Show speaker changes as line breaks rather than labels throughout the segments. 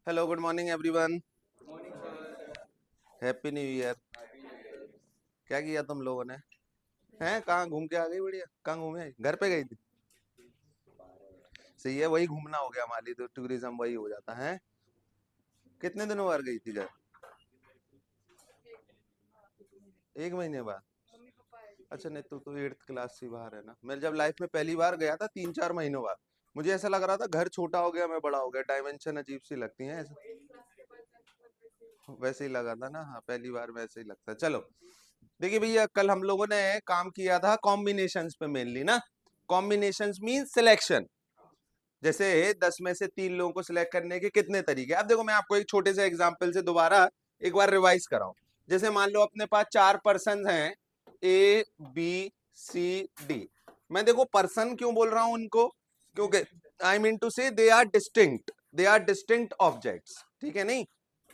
Hello, good morning everyone. Happy new year. क्या किया तुम लोगों ने? हैं, कहाँ घूम के आ गई? बढ़िया। कहाँ घूमे आई? घर पे गई थी? सही है, वही घूमना हो गया हमारी तो, टूरिज्म वही हो जाता है। कितने दिनों बाद गई थी घर? एक महीने बाद? अच्छा, नहीं तो 8th क्लास से बाहर है ना। मैं जब लाइफ में पहली बार गया था 3-4 महीनों बाद, मुझे ऐसा लग रहा था घर छोटा हो गया, मैं बड़ा हो गया, डायमेंशन अजीब सी लगती है ऐसा। वैसे ही लगा था ना, हाँ पहली बार वैसे ही लगता है। चलो, देखिए भैया, कल हम लोगों ने काम किया था कॉम्बिनेशंस पे मेनली ना। Combinations mean selection. जैसे 10 में से 3 लोगों को सिलेक्ट करने के कितने तरीके। अब देखो, मैं आपको एक छोटे से एग्जांपल से दोबारा एक बार रिवाइज कराऊं। जैसे मान लो अपने पास 4 पर्सन हैं, ए बी सी डी। मैं देखो पर्सन क्यों बोल रहा हूं उनको, क्योंकि आई मीन टू से दे आर डिस्टिंक्ट ऑब्जेक्ट्स, ठीक है नहीं।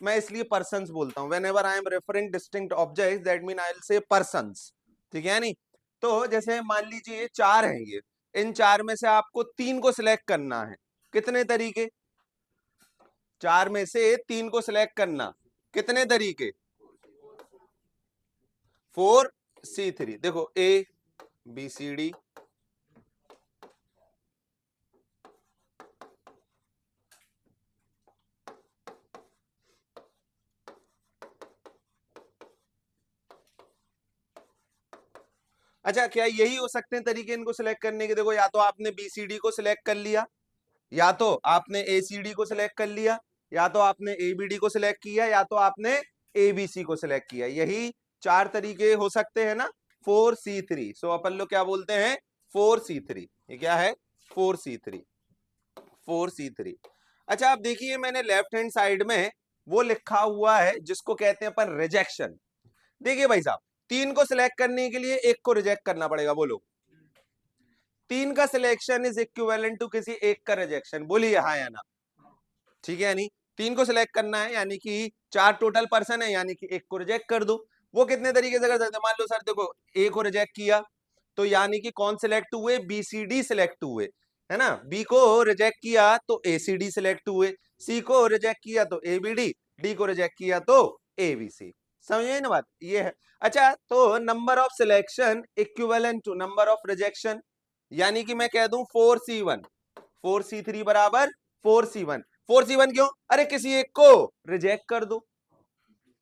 मैं इसलिए पर्सन्स बोलता हूं, when ever I am referring distinct objects that mean I will say persons, ठीक है नहीं। तो जैसे मान लीजिए 4 हैं ये, इन 4 में से आपको 3 को सिलेक्ट करना है। कितने तरीके? 4 में से 3 को सिलेक्ट करना, कितने तरीके? 4C3। देखो ए बी सी डी। अच्छा, क्या यही हो सकते हैं तरीके इनको सिलेक्ट करने के? देखो, या तो आपने बी सी डी को सिलेक्ट कर लिया, या तो आपने ए सी डी को सिलेक्ट कर लिया, या तो आपने ए बी डी को सिलेक्ट किया, या तो आपने ए बी सी को सिलेक्ट किया। यही 4 तरीके हो सकते हैं ना। 4C3, सो अपन लोग क्या बोलते हैं? 4C3। ये क्या है? 4C3। 4C3। अच्छा, आप देखिए, मैंने लेफ्ट हैंड साइड में वो लिखा हुआ है जिसको कहते हैं अपन रिजेक्शन। देखिए भाई साहब, 3 को सिलेक्ट करने के लिए एक को रिजेक्ट करना पड़ेगा, बोलो। 3 का सिलेक्शन इज इक्विवेलेंट टू किसी एक का रिजेक्शन, बोलिए हाँ या ना। ठीक है, यानी 3 को सिलेक्ट करना है, यानी कि 4 टोटल पर्सन है, यानी कि एक को रिजेक्ट कर दो। वो कितने तरीके से कर सकते हैं? मान लो सर देखो, ए को रिजेक्ट किया तो यानी कि कौन सिलेक्ट हुए? बी सी डी सिलेक्ट हुए, है ना। बी को रिजेक्ट किया तो ए सी डी सिलेक्ट हुए, सी को रिजेक्ट किया तो ए बी डी, डी को रिजेक्ट किया तो ए बी सी। समझे ना बात? ये है। अच्छा, तो number of selection equivalent to number of rejection, यानी कि मैं कह दूं 4C1, 4C3 बराबर 4C1। 4C1 क्यों? अरे किसी एक को रिजेक्ट कर दो,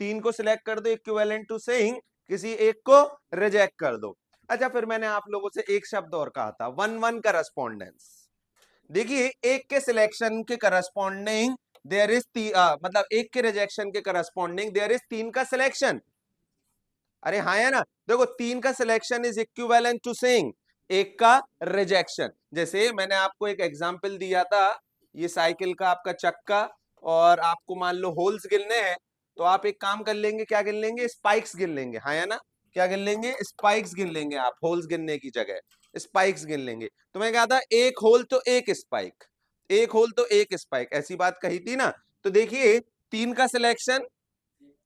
3 को सिलेक्ट कर दो, इक्विवेलेंट टू सेइंग किसी एक को रिजेक्ट कर दो। अच्छा, फिर मैंने आप लोगों से एक शब्द और कहा था, 1-1 करस्पॉन्डेंस। देखिए, एक के सिलेक्शन के करस्पॉन्डिंग देयर इज मतलब एक के रिजेक्शन के करस्पॉन्डिंग देयर इज 3 का सिलेक्शन। अरे हाँ है ना। देखो, 3 का selection is equivalent to saying एक का रिजेक्शन। जैसे मैंने आपको एक एग्जांपल दिया था, ये साइकिल का आपका चक्का, और आपको मान लो होल्स गिनने हैं, तो आप एक काम कर लेंगे, क्या गिन लेंगे? स्पाइक्स गिन लेंगे, हाँ या ना। क्या गिन लेंगे? स्पाइक्स गिन लेंगे। आप होल्स गिनने की जगह स्पाइक्स गिन लेंगे। तो मैं कहा था एक होल तो एक स्पाइक, एक होल तो एक स्पाइक, ऐसी बात कही थी ना। तो देखिए, 3 का सिलेक्शन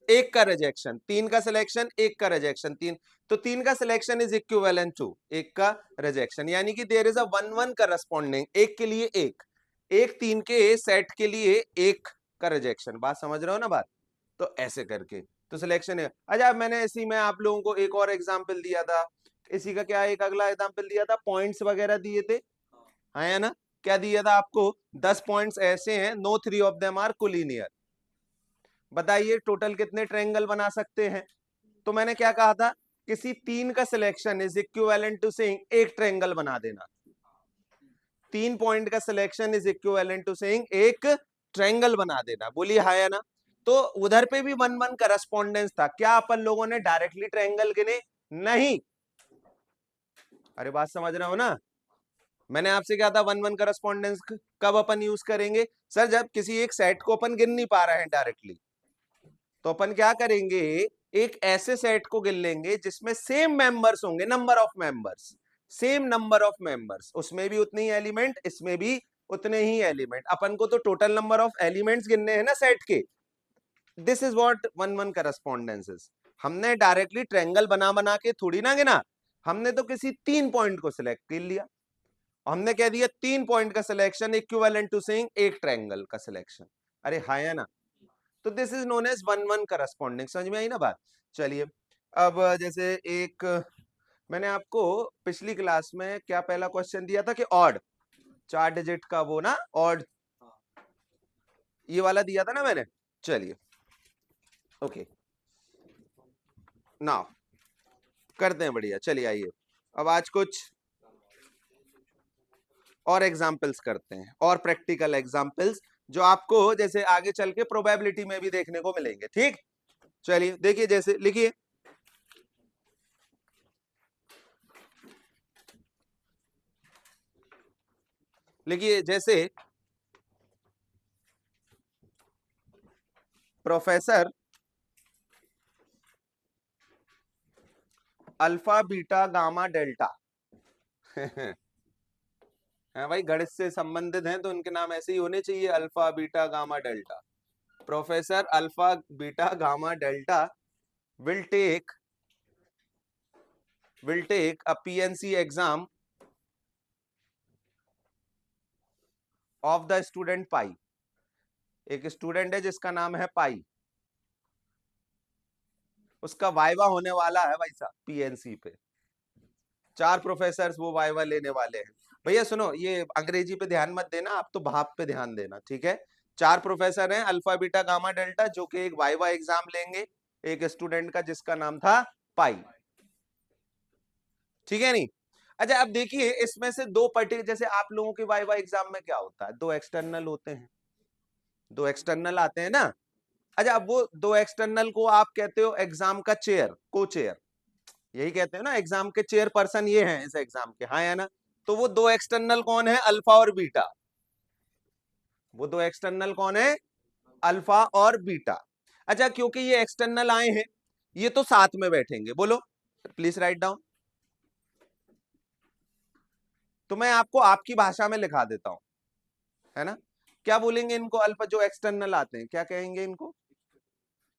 एक का रिजेक्शन, 3 का सिलेक्शन एक का रिजेक्शन, 3, तो 3 का सिलेक्शन इज इक्विवेलेंट टू एक का रिजेक्शन, यानी कि देयर इज अ 1-1 करस्पॉन्डिंग, एक के लिए एक, एक 3 के सेट के लिए एक का रिजेक्शन। बात समझ रहे हो ना बात? तो ऐसे करके तो सिलेक्शन है। अच्छा, मैंने इसी में आप लोगों को एक और एग्जांपल दिया था, इसी का क्या एक अगला एग्जांपल दिया था, पॉइंट्स वगैरह दिए थे, हाँ या ना। क्या दिया था आपको? 10 पॉइंट्स ऐसे हैं, no 3 of them are collinear. बताइए टोटल कितने ट्रायंगल बना सकते हैं? तो मैंने क्या कहा था, किसी 3 का selection is equivalent to saying एक ट्रायंगल बना देना। 3 पॉइंट का selection is equivalent to saying एक ट्रायंगल बना देना, बोलिए हाँ या ना। तो उधर पे भी 1-1 करस्पॉन्डेंस था। क्या अपन लोगों ने डायरेक्टली ट्रायंगल गिने? नहीं। अरे बात समझ रहे हो ना। मैंने आपसे कहा था 1-1 करस्पॉन्डेंस कब अपन यूज करेंगे? सर, जब किसी एक सेट को अपन गिन नहीं पा रहे हैं डायरेक्टली, तो अपन क्या करेंगे, एक ऐसे सेट को गिन लेंगे जिसमें सेम मेंबर्स होंगे, number of members, same number of members, उसमें भी उतने ही एलिमेंट, इसमें भी उतने ही एलिमेंट। अपन को तो टोटल नंबर ऑफ एलिमेंट्स गिनने हैं ना सेट के। This is what 1-1 करस्पॉन्डेंसेस। हमने डायरेक्टली ट्रायंगल बना बना के थोड़ी ना गिना, हमने तो किसी 3 पॉइंट को सिलेक्ट कर लिया, हमने कह दिया 3 पॉइंट का सिलेक्शन इक्विवेलेंट टू सेइंग एक ट्रायंगल का सिलेक्शन। अरे हाँ है ना, तो this is known as one one corresponding. समझ में आई ना बात? चलिए, अब जैसे एक मैंने आपको पिछली क्लास में क्या पहला क्वेश्चन दिया था कि ऑड 4 डिजिट का वो ना ऑड, ये वाला दिया था ना मैंने। चलिए ओके, नाउ करते हैं बढ़िया। चलिए आइए, अब आज कुछ और एग्जाम्पल्स करते हैं, और प्रैक्टिकल एग्जाम्पल्स जो आपको जैसे आगे चल के प्रोबेबिलिटी में भी देखने को मिलेंगे। ठीक, चलिए देखिए, जैसे लिखिए, लिखिए जैसे professor alpha beta gamma delta है भाई, गणित से संबंधित हैं तो उनके नाम ऐसे ही होने चाहिए, alpha beta gamma delta. Professor alpha beta gamma delta will take a PNC exam of the student पाई। एक स्टूडेंट है जिसका नाम है पाई, उसका वाइवा होने वाला है भाई साहब पीएनसी पे। 4 प्रोफेसर वो वाइवा लेने वाले हैं। भैया सुनो, ये अंग्रेजी पे ध्यान मत देना, आप तो भाप पे ध्यान देना, ठीक है? 4 प्रोफेसर हैं अल्फा बीटा गामा डेल्टा, जो कि एक वाइवा एग्जाम लेंगे एक स्टूडेंट का जिसका नाम था पाई। ठीक है नहीं? अच्छा अब देखिए, इसमें से दो पर्टिकुलर, जैसे आप लोगों के वाइवा एग्जाम में क्या होता है, 2 एक्सटर्नल होते हैं, 2 एक्सटर्नल आते हैं ना। अच्छा अब वो 2 एक्सटर्नल को आप कहते हो एग्जाम का चेयर, को चेयर, यही कहते हो ना, एग्जाम के चेयर पर्सन ये हैं इस एग्जाम के, हाँ या ना? तो वो 2 एक्सटर्नल कौन है, अल्फा और बीटा। वो 2 एक्सटर्नल कौन है, अल्फा और बीटा। अच्छा क्योंकि ये एक्सटर्नल आए हैं, ये तो साथ में बैठेंगे, बोलो प्लीज राइट डाउन। तो मैं आपको आपकी भाषा में लिखा देता हूं, है ना? क्या बोलेंगे इनको, अल्फा जो एक्सटर्नल आते हैं क्या कहेंगे इनको,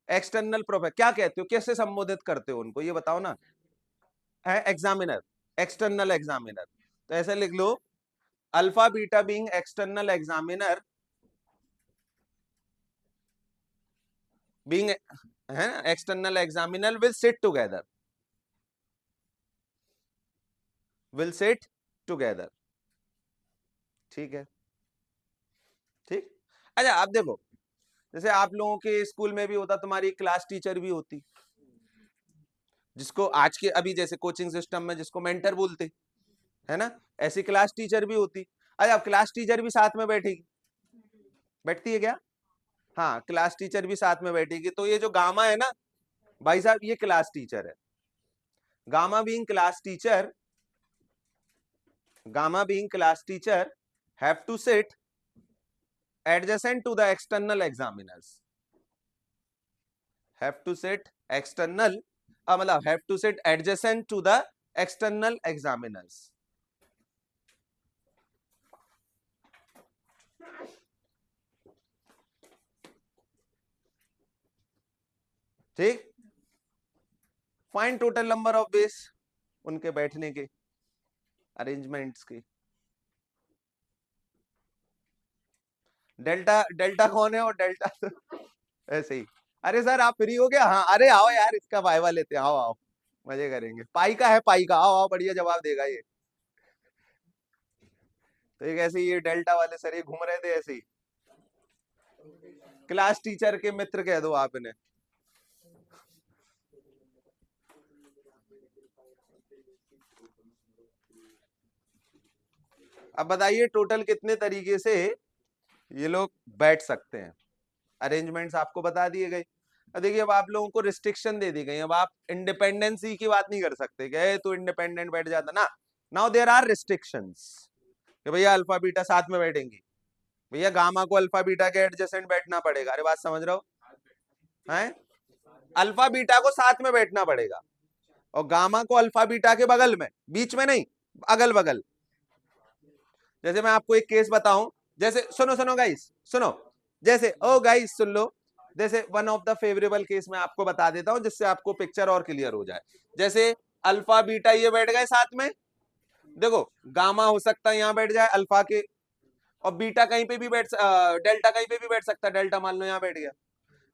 एक्सटर्नल प्रोफेसर। क्या कहते हो, कैसे संबोधित करते हो उनको, ये बताओ ना? है एग्जामिनर, एक्सटर्नल एग्जामिनर। तो ऐसे लिख लो, alpha beta being external examiner, being है ना, external examiner will sit together, will sit together. ठीक है, ठीक। अच्छा आप देखो, जैसे आप लोगों के स्कूल में भी होता, तुम्हारी क्लास टीचर भी होती, जिसको आज के अभी जैसे कोचिंग सिस्टम में जिसको मेंटर बोलते, है ना? ऐसी क्लास टीचर भी होती। अच्छा अब क्लास टीचर भी साथ में बैठेगी, बैठती है क्या? हाँ, क्लास टीचर भी साथ में बैठेगी। तो ये जो गामा है ना भाई साहब, ये क्लास टीचर है। Gamma being class teacher, gamma being class teacher have to sit adjacent to the external examiners, have to sit external मतलब have to sit adjacent to the external examiners। ठीक, find total number of base उनके बैठने के arrangements की। Delta, delta कौन है, और delta तो ऐसे ही। अरे सर आप फ्री हो गया? हाँ अरे आओ यार, इसका वाइवा लेते हैं, आओ आओ मजे करेंगे। पाई का है, पाई का, आओ आओ, बढ़िया जवाब देगा ये। तो एक ऐसे ये डेल्टा वाले सर ये घूम रहे थे ऐसे ही, क्लास टीचर के मित्र कह दो आप इन्हें। अब बताइए टोटल कितने तरीके से ये लोग बैठ सकते हैं, अरेंजमेंट्स आपको बता दिए गए। अब देखिए, अब आप लोगों को रिस्ट्रिक्शन दे दी गई, अब आप इंडिपेंडेंसी की बात नहीं कर सकते कि तो इंडिपेंडेंट बैठ जाता ना। नाउ देयर आर रिस्ट्रिक्शंस कि भैया अल्फा बीटा साथ में बैठेंगी, भैया गामा को अल्फा बीटा के एडजेसेंट बैठना पड़ेगा। अरे बात समझ रहे हो हैं? अल्फा बीटा को साथ में बैठना पड़ेगा, और गामा को अल्फा बीटा के बगल में, बीच में नहीं, अगल बगल। जैसे मैं आपको एक केस बताऊं, जैसे सुनो सुनो गाइस सुनो, जैसे ओ गाइस सुन लो, जैसे one of the favourable case मैं आपको बता देता हूं जिससे आपको पिक्चर और क्लियर हो जाए। जैसे अल्फा बीटा ये बैठ गए साथ में, देखो गामा हो सकता है यहां बैठ जाए अल्फा के और बीटा कहीं पे भी डेल्टा कहीं पे भी बैठ सकता है। डेल्टा मान लो यहाँ बैठ गया,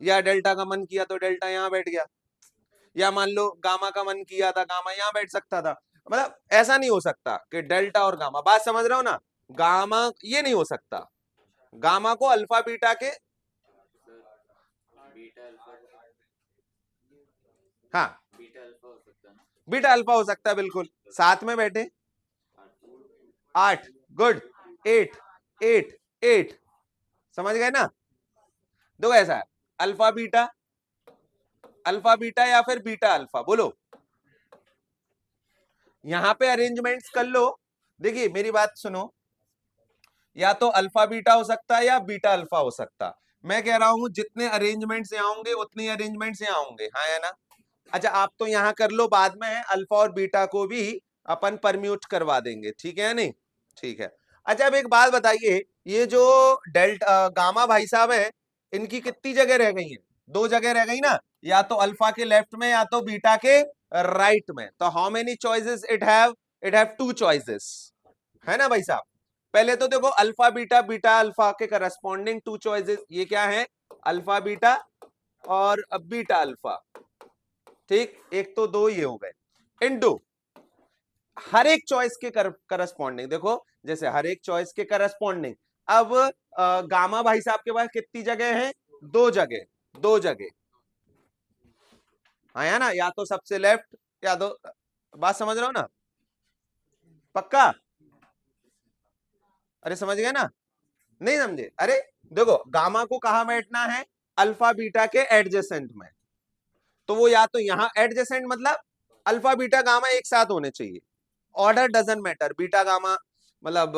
या डेल्टा का मन किया तो डेल्टा यहाँ बैठ गया, या मान लो गामा का मन किया था गामा यहाँ बैठ सकता था। मतलब ऐसा नहीं हो सकता कि डेल्टा और गामा, बात समझ रहे हो ना, गामा ये नहीं हो सकता, गामा को अल्फा बीटा के, हाँ बीटा अल्फा हो सकता है बिल्कुल, साथ में बैठे 8, गुड, 8, 8, 8, समझ गए ना। देखो ऐसा है, अल्फा बीटा या फिर बीटा अल्फा, बोलो यहां पे अरेंजमेंट्स कर लो। देखिए मेरी बात सुनो, या तो अल्फा बीटा हो सकता है या बीटा अल्फा हो सकता। मैं कह रहा हूं जितने अरेंजमेंट्स यहाँ होंगे उतने अरेंजमेंट्स यहाँ होंगे, हाँ या ना। अच्छा आप तो यहाँ कर लो, बाद में अल्फा और बीटा को भी अपन परम्यूट करवा देंगे, ठीक है नहीं, ठीक है। अच्छा अब एक बात बताइए, ये जो डेल्टा गामा भाई साहब है, इनकी कितनी जगह रह गई है? 2 जगह रह गई ना, या तो अल्फा के लेफ्ट में या तो बीटा के राइट में। तो how many choices it have? It have 2 choices, है ना भाई साहब। पहले तो देखो अल्फा बीटा, बीटा अल्फा के करस्पॉन्डिंग 2 चॉइसेस, ये क्या है? अल्फा बीटा और बीटा अल्फा, ठीक, एक तो 2 ये हो गए, इनटू हर एक चॉइस के करस्पॉन्डिंग, देखो जैसे हर एक चॉइस के करस्पॉन्डिंग। अब गामा भाई साहब के पास कितनी जगह है? 2 जगह, 2 जगह, हाँ या ना, या तो सबसे लेफ्ट या तो, बात समझ रहे हो ना, पक्का? अरे समझ गए ना, नहीं समझे? अरे देखो गामा को कहां बैठना है? अल्फा बीटा के एडजेसेंट में, तो वो या तो यहां एडजेसेंट, मतलब अल्फा बीटा गामा एक साथ होने चाहिए, order doesn't matter, beta gamma मतलब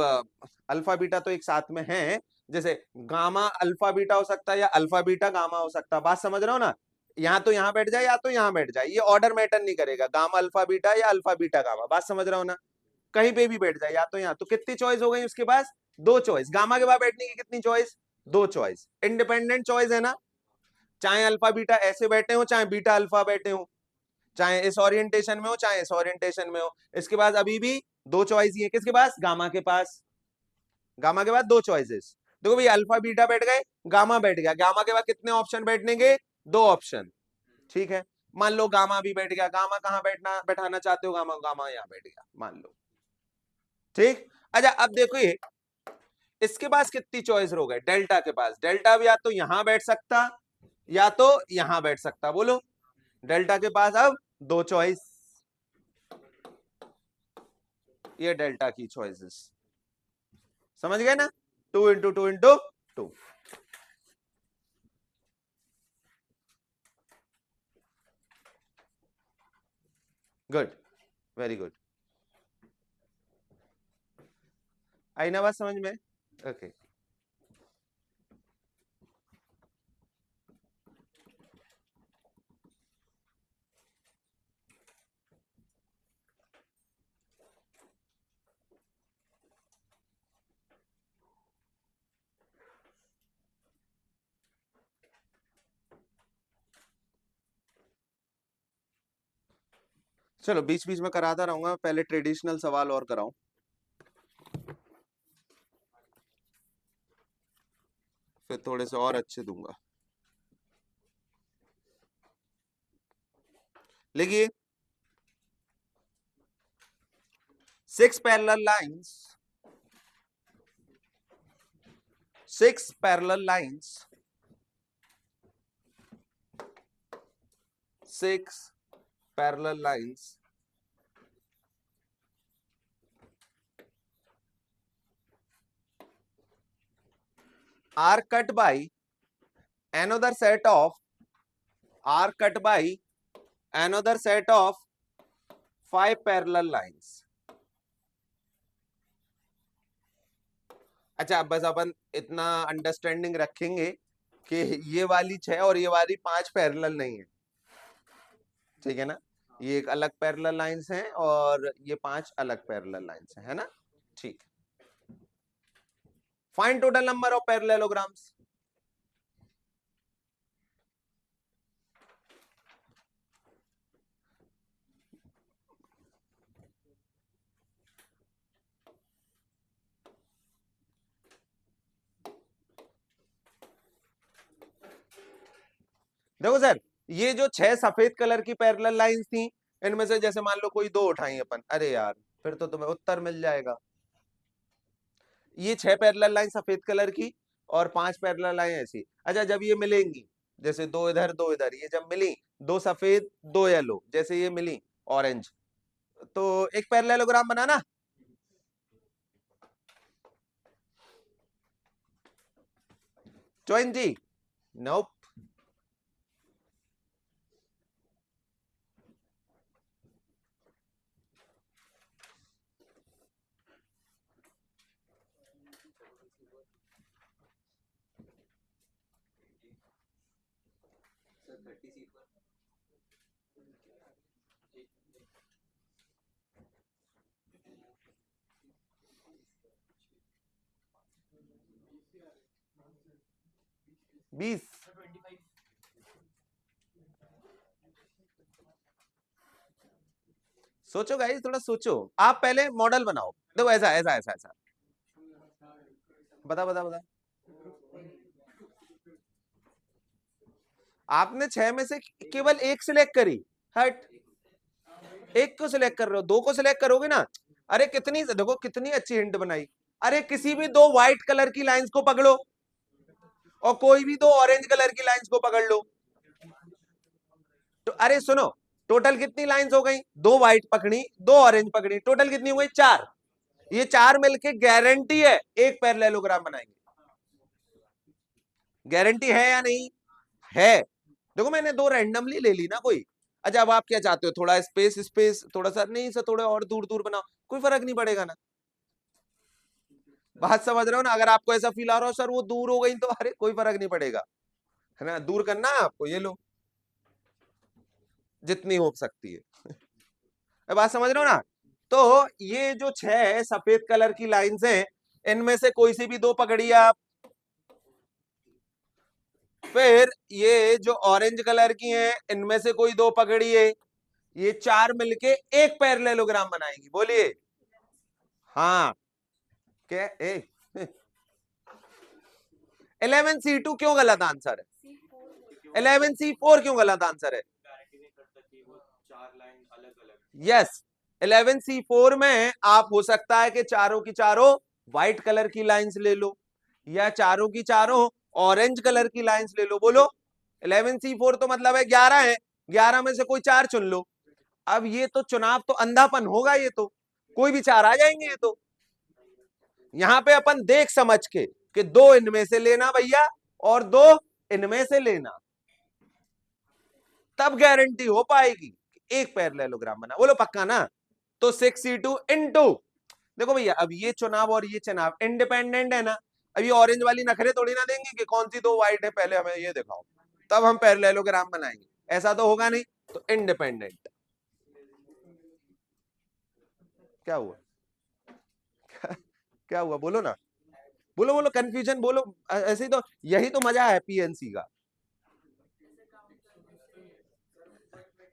अल्फा बीटा तो एक साथ में है, जैसे गामा अल्फा बीटा हो सकता है या अल्फा बीटा गामा हो सकता है, बात समझ रहे हो ना। यहाँ तो यहाँ बैठ जाए या तो यहाँ बैठ जाए, ये ऑर्डर मैटर नहीं करेगा, गामा अल्फा बीटा या अल्फा बीटा गामा, बात समझ रहे हो ना। कहीं पे भी बैठ जाए, या तो यहाँ, तो कितनी चॉइस हो गई उसके पास? 2 चॉइस। गामा के बाद बैठने की कितनी चॉइस? 2 चॉइस, इंडिपेंडेंट चॉइस है ना। चाहे अल्फा बीटा ऐसे बैठे हो, चाहे बीटा अल्फा बैठे हो, चाहे इस ओरिएंटेशन में हो चाहे इस ओरिएंटेशन में हो, इसके पास अभी भी 2 चॉइस ही है। किसके पास? गामा के पास। गामा के बाद 2 चॉइसेस। देखो भाई अल्फा बीटा बैठ गए, गामा बैठ गया, गामा के बाद कितने ऑप्शन बैठने के? 2 ऑप्शन, ठीक है। मान लो गामा भी बैठ गया, गामा कहां बैठना बैठाना चाहते हो? गामा, गामा यहां बैठ गया मान लो, ठीक। अच्छा अब देखो ये इसके पास कितनी चॉइस हो गए? डेल्टा के पास, डेल्टा भी या तो यहां बैठ सकता या तो यहां बैठ सकता, बोलो डेल्टा के पास अब 2 चॉइस, ये डेल्टा की चॉइसेस, समझ गए ना। 2 × 2 × 2, गुड, वेरी गुड, आई ना बात समझ में? ओके चलो बीच बीच में कराता रहूंगा, पहले ट्रेडिशनल सवाल और कराऊं, फिर थोड़े से और अच्छे दूंगा। देखिए 6 parallel lines, 6 parallel lines, 6 parallel lines are cut by another set of, are cut by another set of 5 parallel lines। अच्छा अब बस अपन इतना अंडरस्टैंडिंग रखेंगे कि ये वाली 6 और ये वाली 5 पैरेलल नहीं है, ठीक है ना। ये एक अलग पैरेलल लाइंस हैं और ये 5 अलग पैरेलल लाइंस हैं, है ना, ठीक। Find total number of parallelograms. देखो सर, ये जो 6 सफेद कलर की पैरेलल लाइंस थी, इनमें से जैसे मान लो कोई 2 उठाई अपन, अरे यार फिर तो तुम्हें उत्तर मिल जाएगा। ये 6 पैरेलल लाइन सफेद कलर की और 5 पैरेलल लाइन ऐसी। अच्छा, जब ये मिलेंगी, जैसे 2 इधर 2 इधर, ये जब मिली, 2 सफेद 2 येलो, जैसे ये मिली ऑरेंज, तो एक पैरेललोग्राम बनाना। ज्वाइन जी, नोप। बीस। सोचो गाइस, थोड़ा सोचो, आप पहले मॉडल बनाओ। देखो ऐसा ऐसा ऐसा ऐसा, बता बता बता। आपने 6 में से केवल एक सिलेक्ट करी, हट, एक को सिलेक्ट कर रहे हो, 2 को सिलेक्ट करोगे ना। अरे कितनी, देखो कितनी अच्छी हिंट बनाई। अरे किसी भी 2 व्हाइट कलर की लाइंस को पकड़ो और कोई भी 2 ऑरेंज कलर की लाइंस को पकड़ लो। तो अरे सुनो, टोटल कितनी लाइंस हो गई? 2 व्हाइट पकड़ी, 2 ऑरेंज पकड़ी, टोटल कितनी हो गई? 4। ये 4 मिलके गारंटी है एक पैरेललोग्राम बनाएंगे। गारंटी है या नहीं? है। देखो मैंने 2 रैंडमली ले ली ना कोई। अच्छा, अब आप क्या चाहते हो? थोड़ा स्पेस स्पेस थोड़ा सा, नहीं सर थोड़ा और दूर दूर बनाओ, कोई फर्क नहीं पड़ेगा ना। बात समझ रहे हो ना? अगर आपको ऐसा फील आ रहा हो सर वो दूर हो गई, तो अरे कोई फर्क नहीं पड़ेगा, है ना। दूर करना है आपको, ये लो, जितनी हो सकती है। बात समझ रहे हो ना? तो ये जो 6 सफेद कलर की लाइंस हैं, इनमें से कोई सी भी 2 पकड़िए आप। फिर ये जो ऑरेंज कलर की हैं, इनमें से कोई 2 पकड़िए। ये 4 मिलके एक पैरेललोग्राम बनाएंगी, बोलिए। हाँ, क्या? 11C2 क्यों गलत आंसर है? 11C4 क्यों गलत आंसर है? यस, 11C4 में आप हो सकता है कि चारों की चारों व्हाइट कलर की लाइंस ले लो, या चारों की चारों ऑरेंज कलर की लाइंस ले लो। बोलो, 11C4 तो मतलब है 11 है, 11 में से कोई 4 चुन लो। अब ये तो चुनाव तो अंधापन होगा, ये तो कोई भी 4 आ जाएंगे ये तो। यहां पे अपन देख समझ के कि 2 इनमें से लेना भैया और 2 इनमें से लेना, तब गारंटी हो पाएगी कि एक पैरेललोग्राम बना। बोलो पक्का ना? तो 6C2 इंटू, देखो भैया अब ये चुनाव और ये चुनाव इंडिपेंडेंट है ना। अब ये ऑरेंज वाली नखरे थोड़ी ना देंगे कि कौन सी 2 व्हाइट है, पहले हमें ये दिखाओ तब हम पैरेललोग्राम बनाएंगे, ऐसा तो होगा नहीं। तो इंडिपेंडेंट। क्या हुआ? क्या हुआ? बोलो ना, बोलो बोलो, कंफ्यूजन बोलो। ऐसे ही तो, यही तो मजा है पीएनसी का।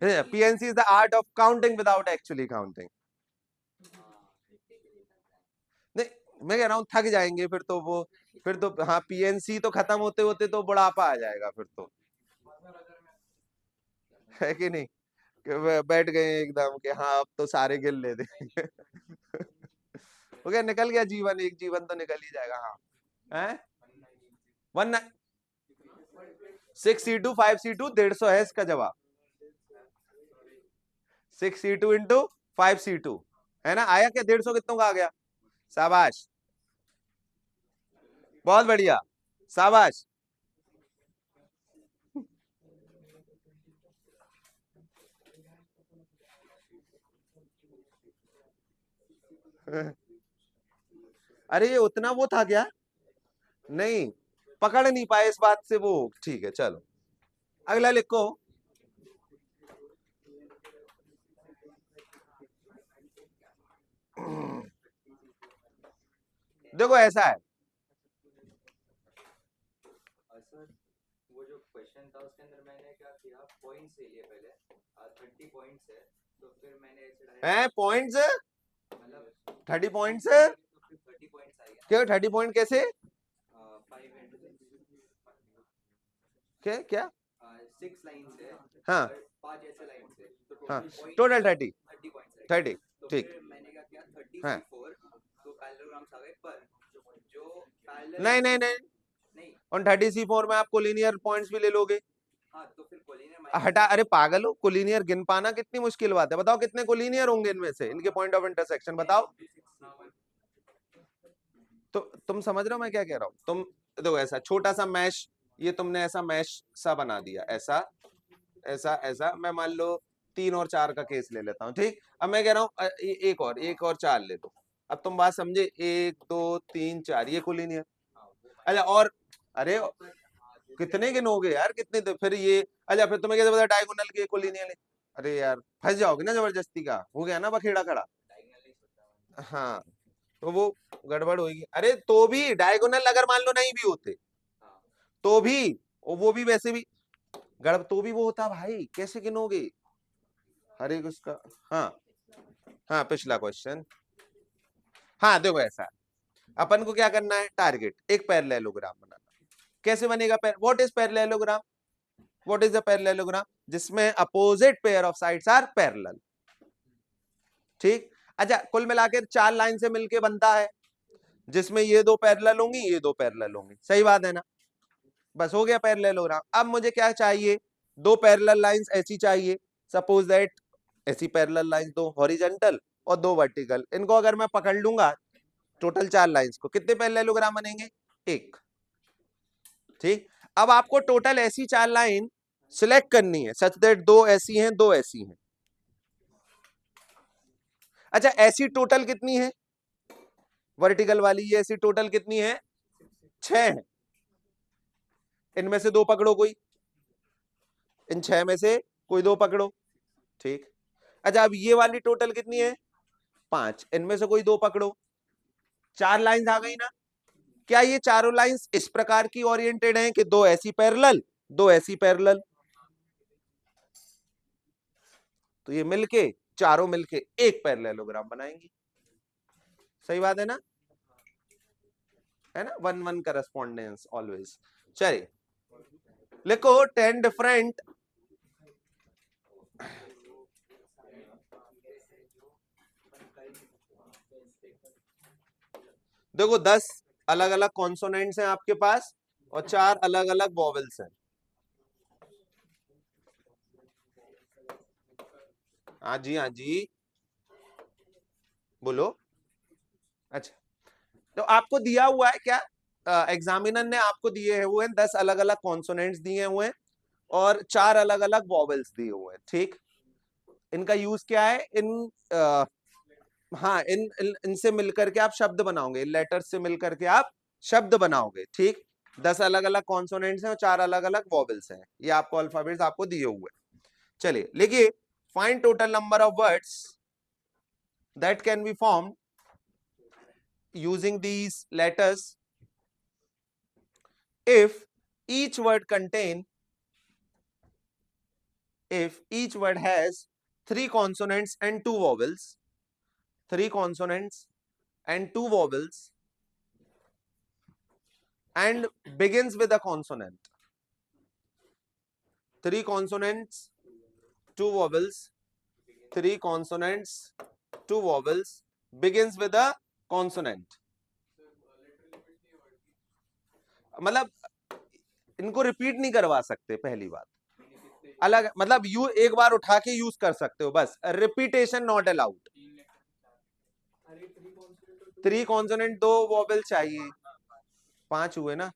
PNC is the art of counting without actually counting. नहीं, मैं कह रहा हूँ थक जाएंगे फिर तो वो, फिर तो हाँ, पीएनसी तो खत्म होते होते तो बुढ़ापा आ जाएगा फिर तो, है कि नहीं? कि बैठ गए एकदम कि हाँ अब तो सारे गिन ले दे। हो गया, निकल गया जीवन, एक जीवन तो निकल ही जाएगा। हाँ, है 6C2 5C2 150 है इसका जवाब। 6C2 इंटू 5C2, है ना? आया क्या? 150 कितनों का आ गया? शाबाश, बहुत बढ़िया, शाबाश। अरे ये उतना वो था क्या? नहीं, पकड़ नहीं पाए इस बात से वो, ठीक है चलो, अगला लिखो। देखो ऐसा है,
वो जो क्वेश्चन था उसके अंदर मैंने क्या किया, पॉइंट्स ले लिए पहले, 30 पॉइंट्स है, तो फिर मैंने ऐसे
है पॉइंट्स,
मतलब
30 पॉइंट्स।
तो फिर 30 पॉइंट्स आ गया
क्या 30 पॉइंट कैसे?
ना, 5
क्या क्या?
6 लाइन्स है
हाँ
और 5 ऐसे लाइन्स है तो
हाँ
टोटल
टोटल 30
30 पॉइंट्स है
30
तो
ठीक
फिर मैंने क्या किया 30
हाँ
C4 तो पैरेललोग्राम्स आ गए पर जो पैरेलल
नहीं नहीं
एक्सिस
नहीं
नहीं
ऑन 30C4 में आप कोलिनियर पॉइंट्स भी ले लोगे
हाँ तो फिर कोलिनियर माइनस
हटा अरे पागल हो कोलिनियर गिन पाना कितनी मुश्किल बात है बताओ कितने कोलिनियर होंगे इनमें से इनके पॉइंट ऑफ इंटरसेक्शन बताओ तो तुम समझ रहे हो मैं क्या कह रहा हूँ तुम देखो ऐसा छोटा सा मैश ये तुमने ऐसा मैश सा बना दिया ऐसा ऐसा ऐसा मैं मान लो 3 और 4 का केस ले लेता हूँ ठीक अब मैं कह रहा हूँ एक और 4 ले लो अब तुम बात समझे 1 2 3 4 ये कोलिनियर अच्छा और अरे कितने गिनोगे यार कितने तो फिर ये अच्छा फिर तुम्हें कैसे पता डायगोनल के कोलिनियर है अरे यार फंस जाओगे ना जबरदस्ती का हो गया ना बखेड़ा खड़ा हाँ तो वो गड़बड़ होगी अरे तो भी डायगोनल अगर मान लो नहीं भी होते तो भी वो भी वैसे भी गड़ब तो भी वो होता भाई कैसे गिनोगे हर एक उसका हाँ हाँ पिछला क्वेश्चन हाँ देखो ऐसा अपन को क्या करना है टारगेट एक पैरेललोग्राम बनाना कैसे बनेगा what is parallelogram what is the parallelogram जिसमें opposite pair of sides are parallel ठीक अच्छा कुल मिलाकर 4 लाइन से मिलके बनता है जिसमें ये दो पैरेलल होंगी ये दो पैरेलल होंगी सही बात है ना बस हो गया पैरेललोग्राम अब मुझे क्या चाहिए दो पैरेलल लाइंस ऐसी चाहिए सपोज दैट ऐसी पैरेलल लाइंस दो हॉरिजॉन्टल और दो वर्टिकल इनको अगर मैं पकड़ लूंगा टोटल 4 लाइंस को कितने पैरेललोग्राम बनेंगे एक ठीक अब आपको टोटल ऐसी 4 लाइन सिलेक्ट करनी है सच दैट दो ऐसी हैं दो ऐसी हैं अच्छा ऐसी टोटल कितनी है वर्टिकल वाली ये ऐसी टोटल कितनी है 6 है इनमें से दो पकड़ो कोई इन 6 में से कोई दो पकड़ो ठीक अच्छा अब ये वाली टोटल कितनी है 5 इनमें से कोई दो पकड़ो 4 लाइंस आ गई ना क्या ये चारों लाइंस इस प्रकार की ओरिएंटेड हैं कि दो ऐसी पैरेलल दो ऐसी पैरेलल तो ये मिलके चारों मिलके एक पैरेललोग्राम बनाएंगी सही बात है ना 1-1 करस्पॉन्डेंस ऑलवेज चलिए लिखो 10 डिफरेंट देखो 10 अलग अलग कॉन्सोनेंट्स हैं आपके पास और 4 अलग अलग वॉवेल्स हैं हाँ जी बोलो अच्छा तो आपको दिया हुआ है क्या एग्जामिनर ने आपको दिए हुए हैं 10 अलग अलग कॉन्सोनेंट्स दिए हुए हैं और 4 अलग अलग वॉवेल्स दिए हुए हैं ठीक इनका यूज क्या है हाँ इनसे मिलकर के आप शब्द बनाओगे इन लेटर्स से मिलकर के आप शब्द बनाओगे ठीक 10 अलग अलग कॉन्सोनेंट्स हैं और 4 अलग अलग वॉवेल्स हैं ये आपको अल्फाबेट्स आपको दिए हुए हैं चलिए लिखिए find total number of words that can be formed using these letters if each word has 3 consonants and 2 vowels 3 consonants and 2 vowels and begins with a consonant 3 consonants 2 vowels 3 consonants 2 vowels begins with a consonant मतलब इनको repeat नहीं करवा सकते पहली बात अलग मतलब you एक बार उठा के यूज कर सकते हो बस repetition not allowed 3 consonant 2 vowel चाहिए 5 हुए ना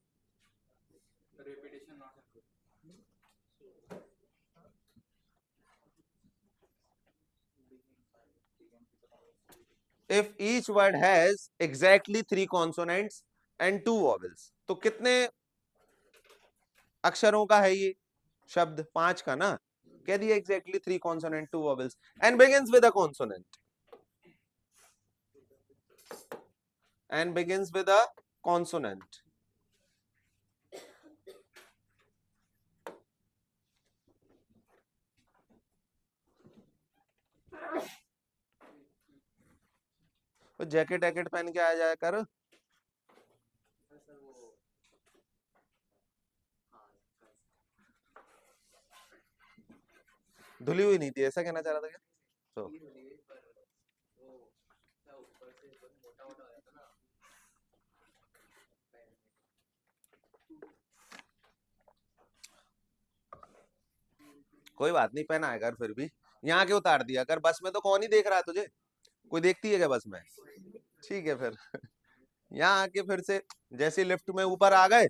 if each word has exactly 3 consonants and 2 vowels तो कितने अक्षरों का है ये शब्द 5 का ना कह दिया exactly 3 consonant 2 vowels and begins with a consonant तो जैकेट वैकेट पहन के आ जाया कर धुली हुई नहीं थी, ऐसा कहना चाह रहा था क्या? तो
ये होनी है, पर वो क्या ऊपर से बहुत मोटा मोटा आया था ना पैन में।
कोई बात नहीं, पहना है कर फिर भी। यहाँ के उतार दिया कर, बस में तो कौन ही देख रहा है तुझे, कोई देखती है क्या बस में? ठीक है फिर। यहाँ आके फिर से जैसे लिफ्ट में ऊपर आ गए,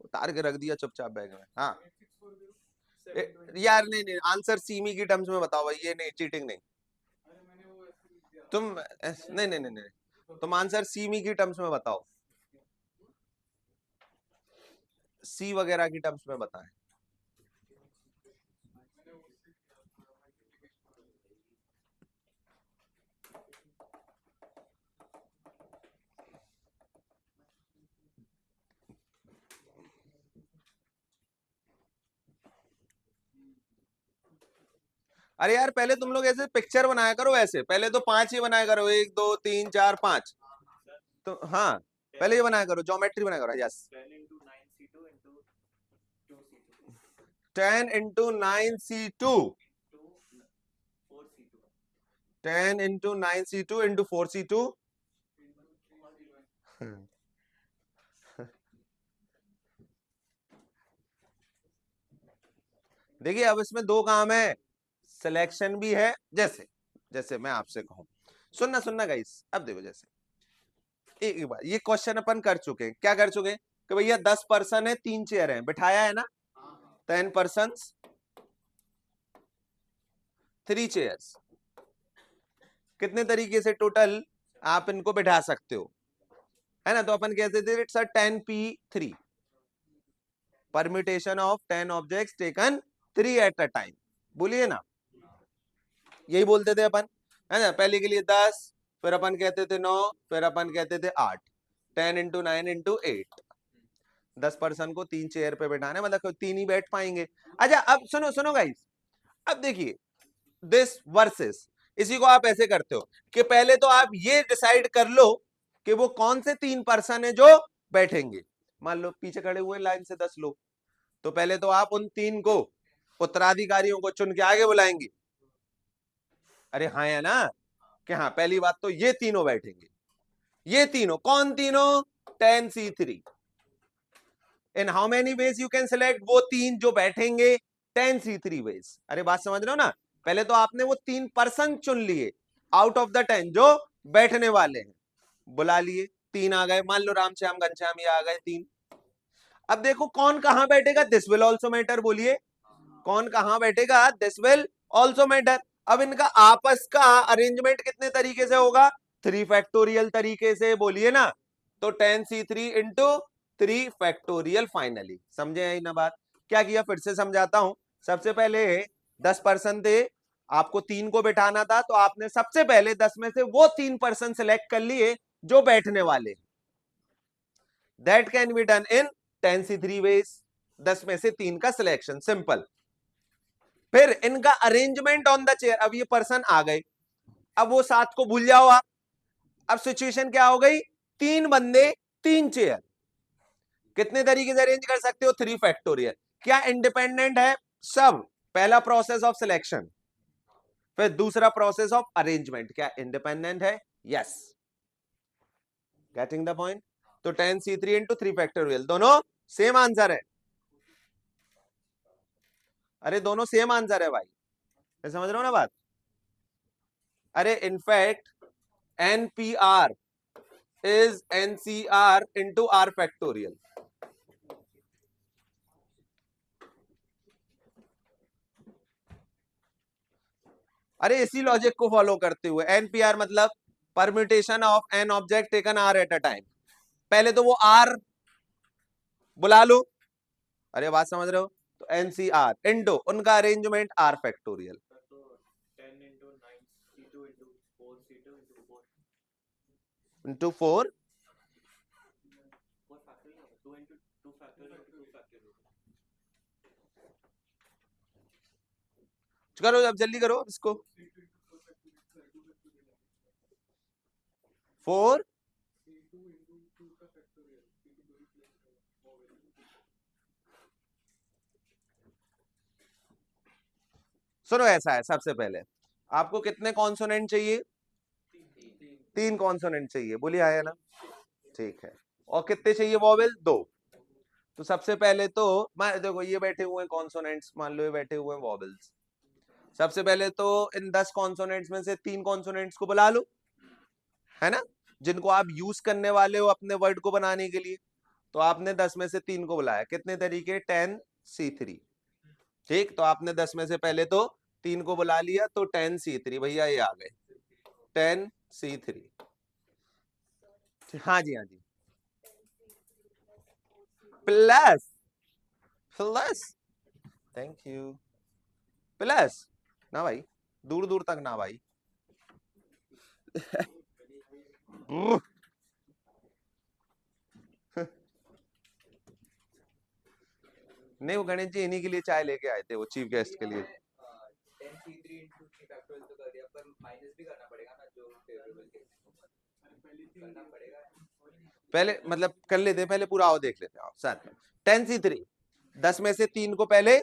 उतार के रख दिया चुपचाप बैग में। हाँ यार, नहीं नहीं, आंसर सीमी की टर्म्स में बताओ भाई, ये नहीं, चीटिंग नहीं। तुम नहीं नहीं नहीं नहीं, तुम आंसर सीमी की टर्म्स में बताओ, सी वगैरह की टर्म्स में बताएं। अरे यार, पहले तुम लोग ऐसे पिक्चर बनाया करो, ऐसे पहले तो 5 ही बनाया करो, 1 2 3 4 5। तो हाँ, पहले ये बनाया करो, ज्योमेट्री बनाया करो। Yes,
10 into 9c2 into
10 into 9c2
4c2
into 4c2 देखिए, अब इसमें दो काम है, सिलेक्शन भी है। जैसे जैसे मैं आपसे कहूं, सुनना सुनना गाइस, अब देखो, जैसे एक बार ये क्वेश्चन अपन कर चुके हैं, क्या कर चुके हैं कि भैया 10 पर्सन है, 3 चेयर है, बिठाया है ना, 10 पर्सन 3 चेयर्स, कितने तरीके से टोटल आप इनको बिठा सकते हो, है ना? तो अपन कहते थे it's a 10p3, permutation of 10 objects taken 3 at a time, बोलिए ना, यही बोलते थे अपन, है ना? पहले के लिए 10, फिर अपन कहते थे 9, फिर अपन कहते थे 8, 10 into 9 into 8, 10 पर्सन को 3 चेयर पे बैठाना है, मतलब 3 ही बैठ पाएंगे। अच्छा, अब सुनो सुनो गाइस, अब देखिए, दिस वर्सेस, इसी को आप ऐसे करते हो कि पहले तो आप ये डिसाइड कर लो कि वो कौन से 3 पर्सन है जो बैठेंगे। मान लो पीछे खड़े हुए लाइन से 10 लोग, तो पहले तो आप उन 3 को, उत्तराधिकारियों को चुन के आगे बुलाएंगे। अरे हाँ है ना, कि हाँ, पहली बात तो ये तीनों बैठेंगे, ये तीनों, कौन तीनों? 10c3। In how many ways you can select, वो 3 जो बैठेंगे 10c3 वेज। अरे बात समझ रहे हो ना? पहले तो आपने वो 3 पर्सन चुन लिए आउट ऑफ द 10 जो बैठने वाले हैं, बुला लिए, 3 आ गए, मान लो रामश्याम घनश्याम ये आ गए 3। अब देखो कौन कहां बैठेगा, दिस विल ऑल्सो मैटर, बोलिए कौन कहां बैठेगा, दिस विल ऑल्सो मैटर। अब इनका आपस का अरेंजमेंट कितने तरीके से होगा, 3 फैक्टोरियल तरीके से, बोलिए ना। तो 10c3 इंटू 3 फैक्टोरियल, फाइनली समझे आई ना बात? क्या किया, फिर से समझाता हूं। सबसे पहले 10 पर्सन थे, आपको 3 को बैठाना था, तो आपने सबसे पहले 10 में से वो 3 पर्सन सिलेक्ट कर लिए जो बैठने वाले। That can be done in 10c3 ways, 10 में से 3 का सिलेक्शन, सिंपल। फिर इनका अरेंजमेंट ऑन द चेयर, अब ये पर्सन आ गए, अब वो 7 को भूल जाओ आप। अब सिचुएशन क्या हो गई, 3 बंदे 3 चेयर, कितने तरीके से अरेंज कर सकते हो, 3 फैक्टोरियल। क्या इंडिपेंडेंट है? सब। पहला प्रोसेस ऑफ सिलेक्शन, फिर दूसरा प्रोसेस ऑफ अरेंजमेंट, क्या इंडिपेंडेंट है? Yes, getting the point. तो 10c3 इंटू 3 फैक्टोरियल, दोनों सेम आंसर है। अरे दोनों सेम आंसर है भाई, समझ रहे हो ना बात? अरे in fact NPR is NCR into R factorial. अरे इसी लॉजिक को फॉलो करते हुए, NPR मतलब permutation of an object taken R at a time. पहले तो वो R बुला लो, अरे बात समझ रहे हो? तो NCR इंटू उनका अरेंजमेंट R फैक्टोरियल इंटू 4, करो अब जल्दी करो इसको, 4, सुनो ऐसा है, सबसे पहले आपको कितने कॉन्सोनेंट चाहिए? 3 कॉन्सोनेंट चाहिए, बोलिए आया ना? ठीक है। और कितने चाहिए वॉवेल? 2। तो सबसे पहले तो देखो ये बैठे हुए हैं कॉन्सोनेंट्स, मान लो ये बैठे हुए हैं वॉवेल्स। सबसे पहले तो इन 10 कॉन्सोनेंट्स में से 3 कॉन्सोनेंट्स को बुला लो, है ना, जिनको आप यूज करने वाले हो अपने वर्ड को बनाने के लिए। तो आपने 10 में से 3 को बुलाया, कितने तरीके? 10C3। ठीक, तो आपने 10 में से पहले तो 3 को बुला लिया, तो 10C3 भैया ये आ गए 10C3। हाँ जी, हाँ जी, plus plus, thank you, plus ना भाई, दूर दूर तक ना भाई। नहीं, वो गणेश जी इन्हीं के लिए चाय लेके आए थे, वो चीफ गेस्ट के लिए।
10C3 into 3 फैक्टोरियल तो कर दिया, पर माइनस भी करना पड़ेगा ना, जो फेवरेबल केस करना पड़ेगा।
पहले मतलब कर लेते, पहले पूरा आओ देख लेते हैं साथ में। 10C3, 10 में से 3 को पहले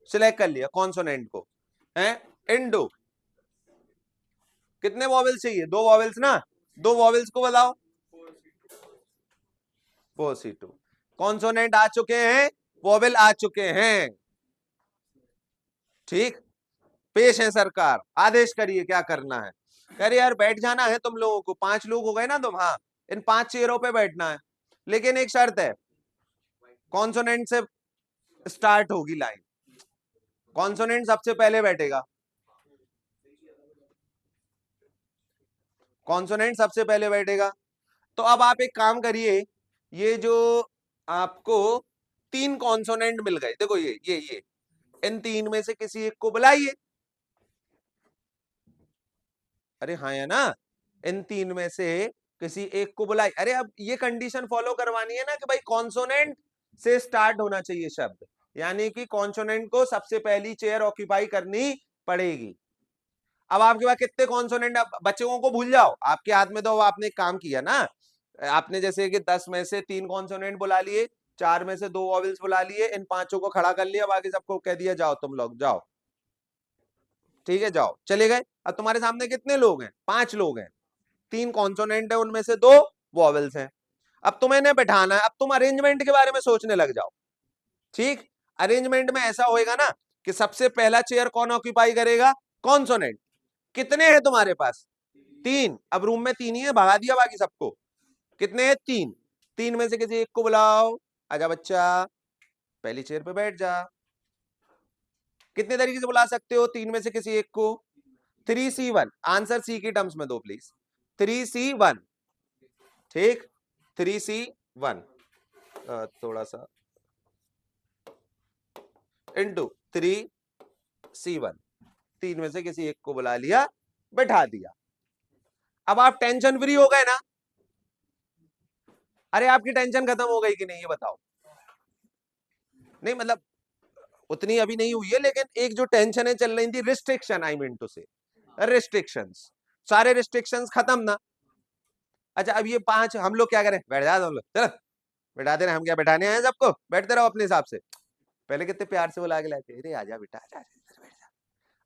सिलेक्ट कर लिया कॉन्सोनेंट को, है इंडो, कितने वॉवेल्स चाहिए? 2 वॉवेल्स ना, 2 वॉवेल्स को बताओ। 4C2 कॉन्सोनेंट आ चुके हैं, वॉवेल आ चुके हैं। ठीक, पेश है सरकार, आदेश करिए क्या करना है। कह रहे यार बैठ जाना है तुम लोगों को, 5 लोग हो गए ना तुम, हाँ इन 5 चेयरों पे बैठना है, लेकिन एक शर्त है, कॉन्सोनेंट से स्टार्ट होगी लाइन, कॉन्सोनेंट सबसे पहले बैठेगा, कॉन्सोनेंट सबसे पहले बैठेगा। तो अब आप एक काम करिए, ये जो आपको 3 कॉन्सोनेंट मिल गए, देखो ये इन 3 में से किसी एक को बुलाइए। अरे हाँ है ना, इन 3 में से किसी एक को बुलाइए। अरे अब ये कंडीशन फॉलो करवानी है ना कि भाई कॉन्सोनेंट से स्टार्ट होना चाहिए शब्द, यानी कि कॉन्सोनेंट को सबसे पहली चेयर ऑक्यूपाई करनी पड़ेगी। अब आपके पास कितने कॉन्सोनेंट, बच्चों को भूल जाओ, आपके हाथ में तो आपने एक काम किया ना, आपने जैसे कि 10 में से 3 कॉन्सोनेंट बुला लिए, 4 में से 2 वॉवेल्स बुला लिए, इन 5 को खड़ा कर लिया, बाकी सबको कह दिया जाओ तुम लोग जाओ, ठीक है जाओ, चले गए। अब तुम्हारे सामने कितने लोग हैं? 5 लोग हैं, 3 कॉन्सोनेंट है, उनमें से 2 वॉवेल्स हैं। अब तुम्हें इन्हें बैठाना है, अब तुम अरेंजमेंट के बारे में सोचने लग जाओ। ठीक, अरेंजमेंट में ऐसा होएगा ना कि सबसे पहला चेयर कौन ऑक्यूपाई करेगा? कॉन्सोनेंट। कितने हैं तुम्हारे पास? 3। अब रूम में 3 ही है, भगा दिया बाकी सबको। कितने हैं? 3। 3 में से किसी एक को बुलाओ, आजा बच्चा पहली चेयर पे बैठ जा। कितने तरीके से बुला सकते हो 3 में से किसी एक को? 3C1, आंसर सी की टर्म्स में दो प्लीज। 3C1, ठीक, 3C1 थोड़ा सा इंटू 3C1, 3 में से किसी एक को बुला लिया, बैठा दिया। अब आप टेंशन फ्री हो गए ना? अरे आपकी टेंशन खत्म हो गई कि नहीं ये बताओ? नहीं मतलब उतनी अभी नहीं हुई है, लेकिन एक जो टेंशन है चल रही थी, रिस्ट्रिक्शन, आई मीन टू से रिस्ट्रिक्शंस, सारे रिस्ट्रिक्शंस खत्म ना। अच्छा अब ये 5 हम लोग क्या करें? बैठ जाओ हम लोग, चलो बैठा दे रहे, हम क्या बैठाने आए सबको? बैठते रहो अपने हिसाब से। पहले कितने प्यार से बुला के लाते, अरे आजा बेटा आजा, बैठ जा।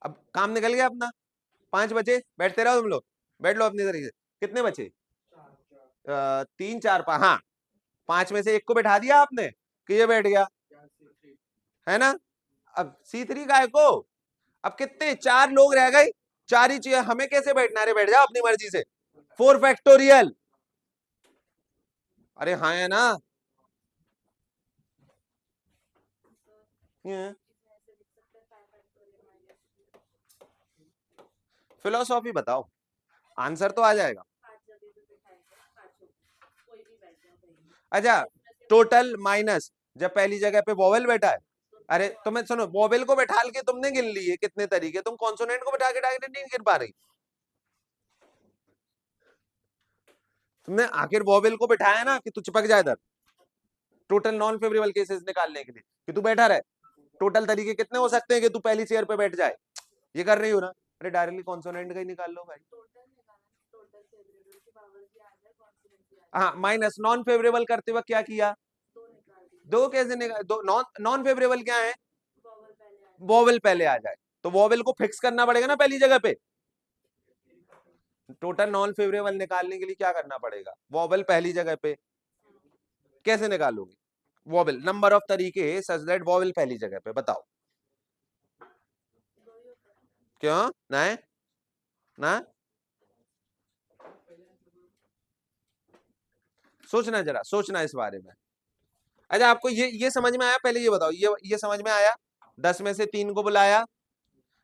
अब काम निकल गया अपना, 5 बचे, बैठते रहो तुम लोग, बैठ लो अपनी तरीके से। कितने बचे? 3 4 5, हाँ 5 में से एक को बैठा दिया आपने कि ये बैठ गया, है ना? अब C3 का है को, अब कितने? 4 लोग रह गए, 4 ही चाहिए, हमें कैसे बैठना? अरे बैठ जाओ अपनी मर्जी से, 4 फैक्टोरियल। अरे हाँ है ना? फिलोसॉफी बताओ, आंसर तो आ जाएगा। अच्छा टोटल माइनस, जब पहली जगह पे वोवेल बैठा है, अरे तुम्हें सुनो, वोवेल को बैठा के तुमने गिन लिए कितने तरीके, तुम कॉन्सोनेंट को बैठा के डायरेक्ट नहीं गिन पा रही। तुमने आखिर वोवेल को बैठाया ना कि तू चिपक जाए इधर, टोटल नॉन फेवरेबल केसेस निकालने के लिए कि तू बैठा रहे। टोटल तरीके कितने हो सकते हैं कि तू पहली चेयर पे बैठ जाए? ये कर रही हो ना? अरे डायरेक्टली कॉन्सोनेंट का ही निकाल लो भाई। हाँ माइनस नॉन फेवरेबल करते वक्त क्या किया? 2 कैसे निकाल? दो नॉन फेवरेबल क्या है? वोवेल पहले आ जाए, तो वॉवेल को फिक्स करना पड़ेगा ना पहली जगह पे। टोटल नॉन फेवरेबल निकालने के लिए क्या करना पड़ेगा, वॉवेल पहली जगह पे। कैसे निकालोगे वॉवेल, नंबर ऑफ तरीके सच दैट वॉवेल पहली जगह पे, बताओ क्यों ना ना। सोचना, जरा सोचना इस बारे में। अच्छा आपको ये समझ में आया, पहले ये बताओ, ये समझ में आया 10 में से 3 को बुलाया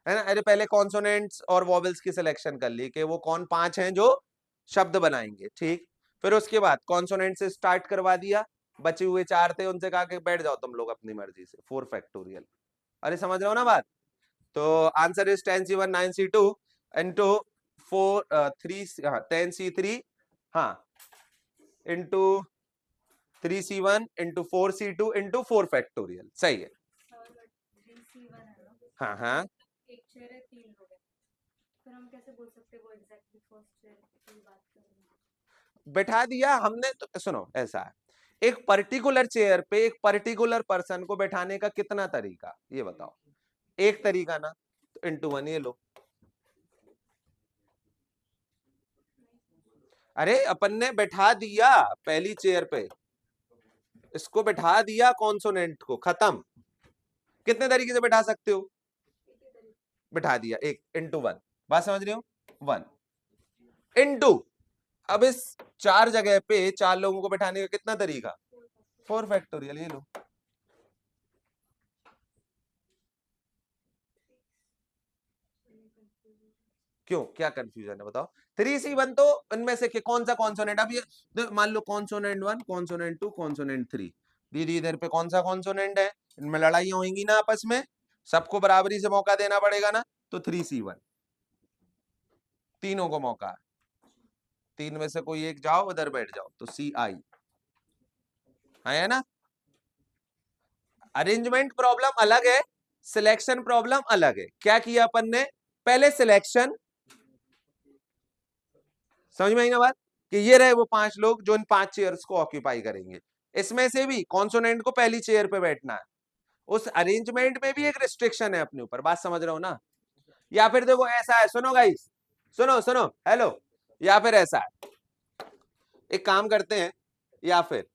है ना। अरे पहले कॉन्सोनेंट्स और वॉवेल्स की सिलेक्शन कर ली कि वो कौन 5 हैं जो शब्द बनाएंगे, ठीक। फिर उसके बाद कॉन्सोनेंट से स्टार्ट करवा दिया, बचे हुए 4 थे उनसे कहा कि बैठ जाओ तुम लोग अपनी मर्जी से, 4 फैक्टोरियल। अरे समझ रहे हो ना बात। तो answer is 10c1 9c2 into 10c3 हाँ into 3c1 into 4c2 into 4 factorial, सही है। हाँ हाँ
एक चेयर है, 3 लोग हैं, फिर हम कैसे बोल सकते हैं वो एग्जैक्टली फर्स्ट चेयर की बात कर रहे हैं।
बैठा दिया हमने, तो सुनो ऐसा है, एक पर्टिकुलर चेयर पे एक पर्टिकुलर पर्सन को बैठाने का कितना तरीका, ये बताओ। एक तरीका ना, तो इंटू 1 ये लो। अरे अपन ने बैठा दिया पहली चेयर पे, इसको बैठा दिया कॉन्सोनेंट को, खत्म। कितने तरीके से बैठा सकते हो, बैठा दिया एक, इंटू 1। बात समझ रहे हो, 1 इंटू, अब इस 4 जगह पे 4 लोगों को बैठाने का कितना तरीका, 4 फैक्टोरियल, ये लो। क्यों, क्या कंफ्यूजन है बताओ। 3c1 तो इनमें से कौन सा कॉन्सोनेंट, अब ये मान लो कॉन्सोनेंट 1 कॉन्सोनेंट 2 कॉन्सोनेंट 3, दीदी इधर पे कौन सा कॉन्सोनेंट है, इनमें लड़ाई होंगी ना आपस में, सबको बराबरी से मौका देना पड़ेगा ना। तो 3c1, तीनों को मौका, 3 में से कोई एक जाओ उधर बैठ जाओ, तो ci है ना। अरेंजमेंट प्रॉब्लम अलग है, सिलेक्शन प्रॉब्लम अलग है। क्या किया अपन ने, पहले सिलेक्शन, समझ में आई ना बात, कि ये रहे वो 5 लोग जो इन 5 चेयर्स को ऑक्यूपाई करेंगे, इसमें से भी कॉन्सोनेंट को पहली चेयर पे बैठना है। उस अरेंजमेंट में भी एक रिस्ट्रिक्शन है अपने ऊपर, बात समझ रहे हो ना। या फिर देखो ऐसा है, सुनो गाइस, सुनो सुनो हेलो, या फिर ऐसा है, एक काम करते हैं, या फिर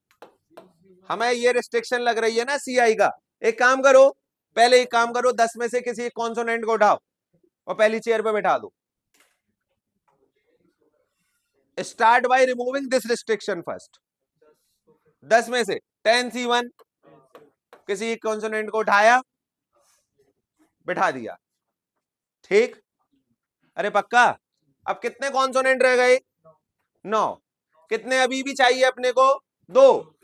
हमें ये रिस्ट्रिक्शन लग रही है ना सीआई का, एक काम करो, पहले एक काम करो, 10 में से किसी कॉन्सोनेंट को उठाओ और पहली चेयर पे बैठा दो। Start by removing this restriction first. 10 में से 10c1 किसी कॉन्सोनेंट को उठाया, बिठा दिया, ठीक। अरे पक्का, अब कितने कॉन्सोनेंट रह गए, 9। कितने अभी भी चाहिए अपने को, 2,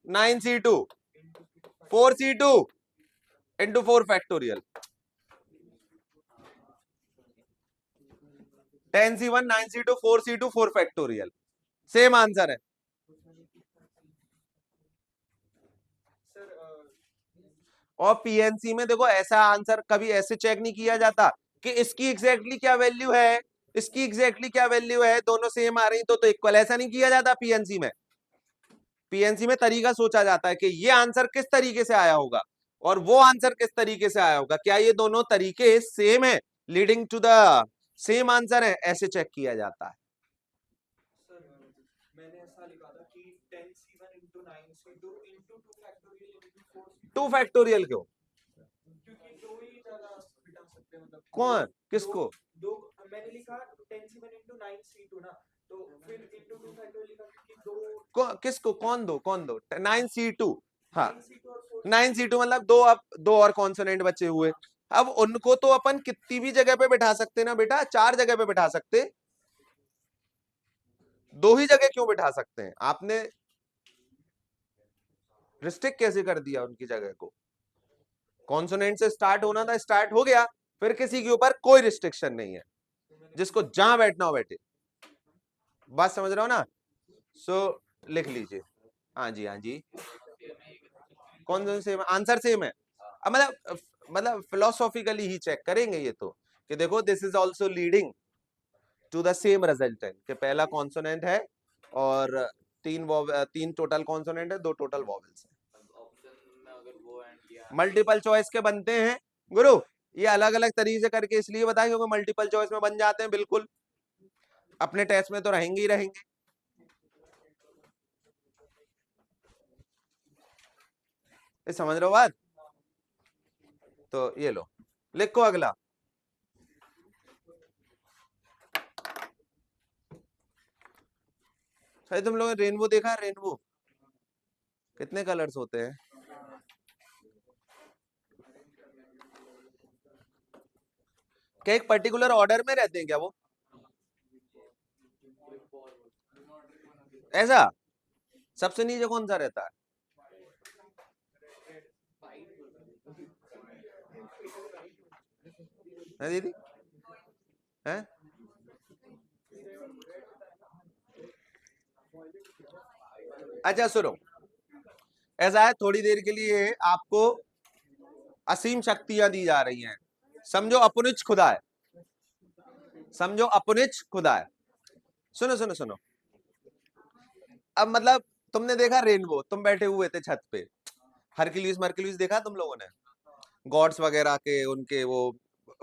9c2 4c2 into 4 factorial, 10c1 9c2 4c2 4 factorial, same answer है। और पीएनसी में देखो ऐसा आंसर कभी ऐसे चेक नहीं किया जाता कि इसकी एग्जैक्टली क्या वैल्यू है, इसकी एग्जैक्टली क्या वैल्यू है, दोनों सेम आ रही तो इक्वल, ऐसा नहीं किया जाता पीएनसी में। पीएनसी में तरीका सोचा जाता है कि ये आंसर किस तरीके से आया होगा और वो आंसर किस तरीके से आया होगा, क्या ये दोनों तरीके सेम है, leading to the same answer है, ऐसे चेक किया जाता है।
मैंने ऐसा लिखा था कि 10c1 into 9c2 into 2 factorial into 4c2
2 factorial क्यों,
क्योंकि दो ही ज्यादा बिठा सकते हैं, मतलब
कौन किसको,
दो मैंने लिखा 10c1 into 9c2 ना, तो फिर into 2 factorial लिखा क्योंकि दो
किसको, कौन दो 9c2, हाँ
9c2 और 4
9c2 मतलब दो, अब दो और कॉन्सोनेंट बचे हुए, अब उनको तो अपन कितनी भी जगह पे बिठा सकते ना बेटा, 4 जगह पे बिठा सकते, 2 ही जगह क्यों बिठा सकते हैं, आपने रिस्ट्रिक्ट कैसे कर दिया उनकी जगह को। कॉन्सोनेंट से स्टार्ट होना था, स्टार्ट हो गया, फिर किसी के ऊपर कोई रिस्ट्रिक्शन नहीं है, जिसको जहां बैठना हो बैठे। बात समझ रहे हो ना। सो लिख लीजिए, हाँ जी हाँ जी, कौन सा सेम आंसर सेम है, मतलब फिलोसॉफिकली ही चेक करेंगे ये तो, कि देखो this is also leading to the same resultant, कि पहला कॉन्सोनेंट है और 3 टोटल कॉन्सोनेंट है, 2 टोटल वॉवेल्स है।
ऑप्शन में अगर वो एंड किया
मल्टीपल चॉइस के बनते हैं गुरु, ये अलग अलग तरीके से करके इसलिए बताया क्योंकि मल्टीपल चॉइस में बन जाते हैं, बिल्कुल अपने टेस्ट में तो रहेंगे ही रहेंगे। ये समझ रहे हो बात? तो ये लो, लिखो अगला। भाई तुम लोगों ने रेनबो देखा? रेनबो कितने कलर्स होते हैं? क्या एक पर्टिकुलर ऑर्डर में रहते हैं क्या वो? ऐसा सबसे नीचे कौन सा रहता है? है दीदी? है? अच्छा सुनो, ऐसा है, थोड़ी देर के लिए आपको असीम शक्तियां दी जा रही हैं। समझो अपनिच खुदा है, समझो अपनिच खुदा है। सुनो सुनो सुनो, अब मतलब तुमने देखा रेनबो, तुम बैठे हुए थे छत पे, हरक्यूलिस मरक्यूलिस देखा तुम लोगों ने? गॉड्स वगैरह के उनके वो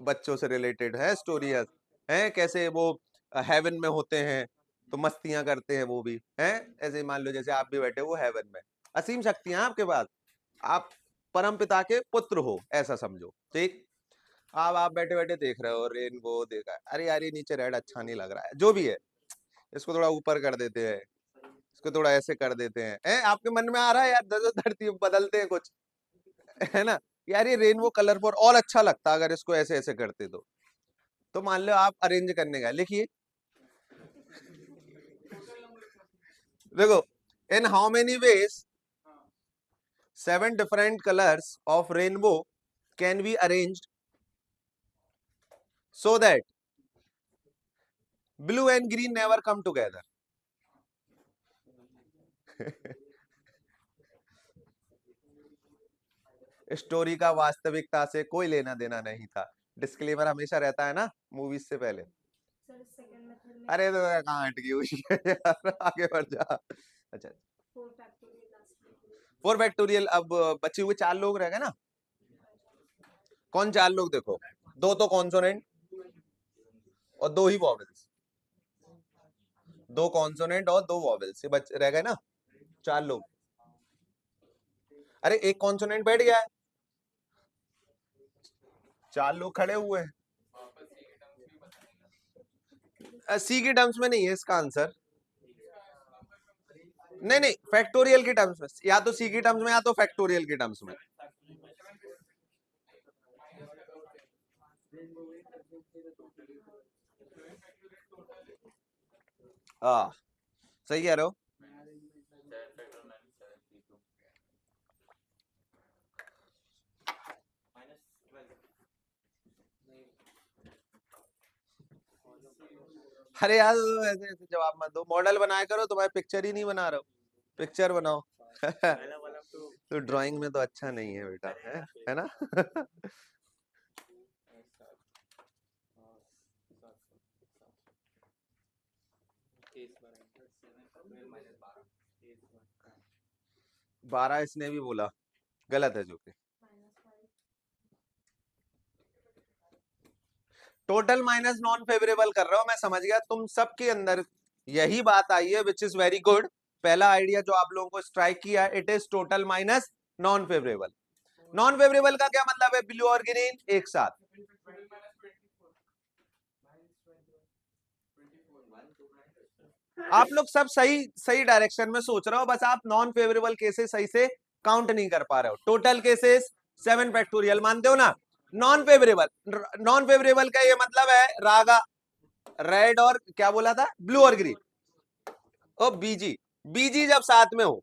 बच्चों से रिलेटेड है स्टोरीज हैं, कैसे वो हेवन में होते हैं तो मस्तियां करते हैं वो भी हैं। ऐसे ही मान लो जैसे आप भी बैठे हो हेवन में, असीम शक्तियां आपके पास, आप परम पिता के पुत्र हो, ऐसा समझो, ठीक? अब आप बैठे बैठे देख रहे हो रेनबो, देखा, अरे यार ये नीचे रेड अच्छा नहीं लग रहा है, जो भी है, इसको थोड़ा ऊपर कर देते हैं, इसको थोड़ा ऐसे कर देते हैं, आपके मन में आ रहा है यार, धरती बदलते हैं कुछ, है ना? यार ये रेनबो कलरफुल और अच्छा लगता अगर इसको ऐसे ऐसे करते तो मान लो आप अरेंज करने का, लिखिए, देखो, in how many ways 7 different colors of rainbow can be arranged so that blue and green never come together? Story का वास्तविकता से कोई लेना देना नहीं था, डिस्क्लेमर हमेशा रहता है ना मूवीज से पहले।
सर सेकंड मेथड में
अरे तो कहाँ अटकी हुई है यार, आगे बढ़ जा। अच्छा,
4 फैक्टोरियल लास्ट में
4 फैक्टोरियल, अब बचे हुए 4 लोग रह गए ना? कौन 4 लोग? देखो, 2 तो कॉन्सोनेंट और 2 ही वॉवेल्स, 2 कॉन्सोनेंट और 2 वॉवेल्स, ये बच रह गए ना 4 लोग। अरे एक कॉन्सोनेंट बैठ गया है, 4 लोग खड़े हुए हैं। सी के टर्म्स में नहीं है इसका आंसर, नहीं नहीं, फैक्टोरियल के टर्म्स में, या तो सी के टर्म्स में या तो फैक्टोरियल के टर्म्स में। हाँ सही कह रहे हो। अरे यार ऐसे ऐसे जवाब मत दो, मॉडल बनाया करो, तुम्हारे पिक्चर ही नहीं बना रहे हो, पिक्चर बनाओ। तो ड्राइंग में तो अच्छा नहीं है बेटा, है ना? बारह इसने भी बोला, गलत है जो कि टोटल माइनस नॉन फेवरेबल कर रहा हूं मैं, समझ गया तुम सबके अंदर यही बात आई है, विच इज वेरी गुड। पहला आइडिया जो आप लोगों को स्ट्राइक किया, it is total minus non favourable. Non favourable का क्या मतलब है? ब्लू और ग्रीन एक साथ। आप लोग सब सही सही डायरेक्शन में सोच रहे हो, बस आप नॉन फेवरेबल केसेस सही से काउंट नहीं कर पा रहे हो। टोटल केसेस 7 फैक्टोरियल मानते हो ना? नॉन फेवरेबल, नॉन फेवरेबल का ये मतलब है रागा, रेड और क्या बोला था, ब्लू और ग्रीन, और बीजी, बीजी जब साथ में हो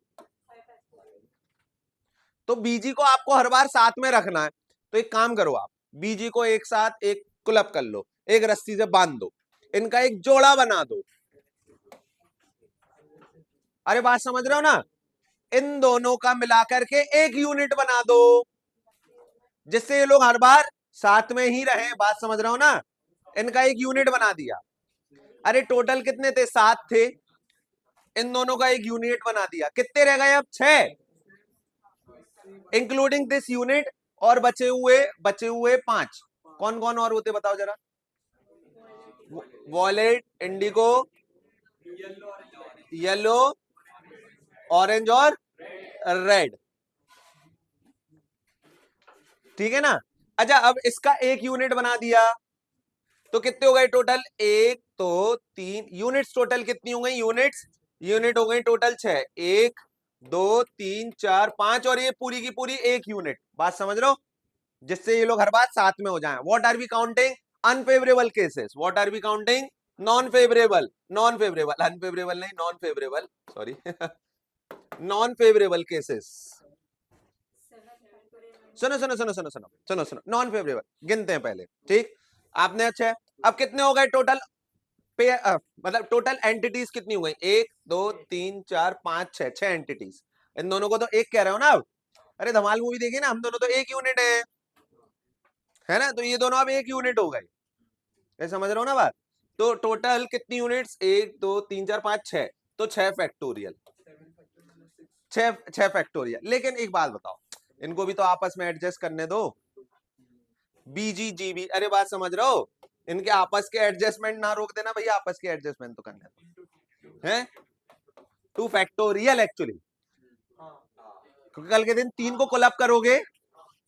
तो बीजी को आपको हर बार साथ में रखना है। तो एक काम करो, आप बीजी को एक साथ एक क्लब कर लो, एक रस्सी से बांध दो, इनका एक जोड़ा बना दो। अरे बात समझ रहे हो ना? इन दोनों का मिलाकर के एक यूनिट बना दो, जिससे ये लोग हर बार साथ में ही रहे। बात समझ रहे हो ना? इनका एक यूनिट बना दिया। अरे टोटल कितने थे? 7 थे, इन दोनों का एक यूनिट बना दिया, कितने रह गए अब? 6 इंक्लूडिंग दिस यूनिट, और बचे हुए 5। कौन कौन और होते बताओ जरा? वॉलेट, इंडिगो, येलो, ऑरेंज और रेड। ठीक है ना? अच्छा, अब इसका एक यूनिट बना दिया तो कितने हो गए टोटल? एक तो तीन यूनिट्स, टोटल कितनी हो गई यूनिट्स? यूनिट हो गई टोटल 6, 1 2 3 4 5, और ये पूरी की पूरी एक यूनिट। बात समझ रहे हो? जिससे ये लोग हर बात साथ में हो जाएं। What are we counting? Unfavourable cases. What are we counting? Non favourable, non favourable, unfavourable नहीं, non favourable, sorry non favourable cases. सुनो सुनो सुनो सुनो सुनो सुनो सुनो, नॉन फेवरेबल गिनते हैं पहले। ठीक, आपने अच्छा, अब कितने हो गए टोटल पे, मतलब टोटल एंटिटीज कितनी हो गई? 1 2 3 4 5 6, 6 एंटिटीज। इन दोनों को तो एक कह रहे हो ना अब? अरे धमाल मूवी देखिए ना, हम दोनों तो एक यूनिट है ना? तो ये दोनों अब एक यूनिट हो गए, ये समझ रहे हो ना बात? तो टोटल कितनी यूनिट्स? 1 2 3 4 5 6, तो 6 फैक्टोरियल, 6 फैक्टोरियल। लेकिन एक बात बताओ, इनको भी तो आपस में एडजस्ट करने दो। बीजीजीबी, अरे बात समझ रहे हो? इनके आपस के एडजस्टमेंट ना रोक देना भैया, आपस के एडजस्टमेंट तो करने दो। हैं 2 फैक्टोरियल एक्चुअली, क्योंकि कल के दिन 3 को कोलैप करोगे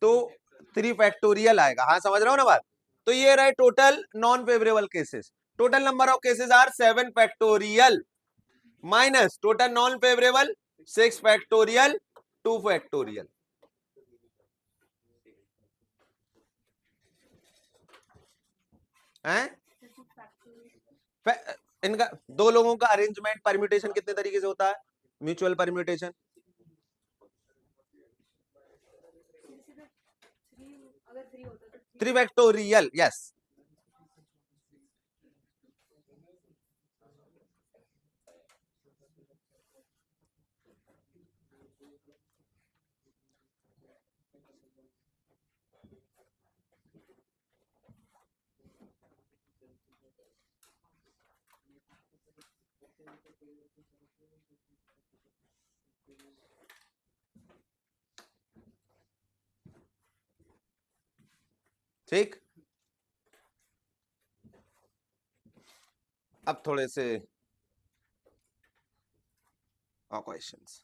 तो 3 फैक्टोरियल आएगा। हाँ समझ रहे हो ना बात? तो ये रहे total non favourable cases. Total number of cases are 7 factorial minus total non favourable 6 factorial 2 factorial. हैं इनका दो लोगों का अरेंजमेंट परम्यूटेशन कितने तरीके से होता है? Mutual permutation.
अगर 3 होता तो
3 फैक्टोरियल, यस। ठीक, अब थोड़े से क्वेश्चंस।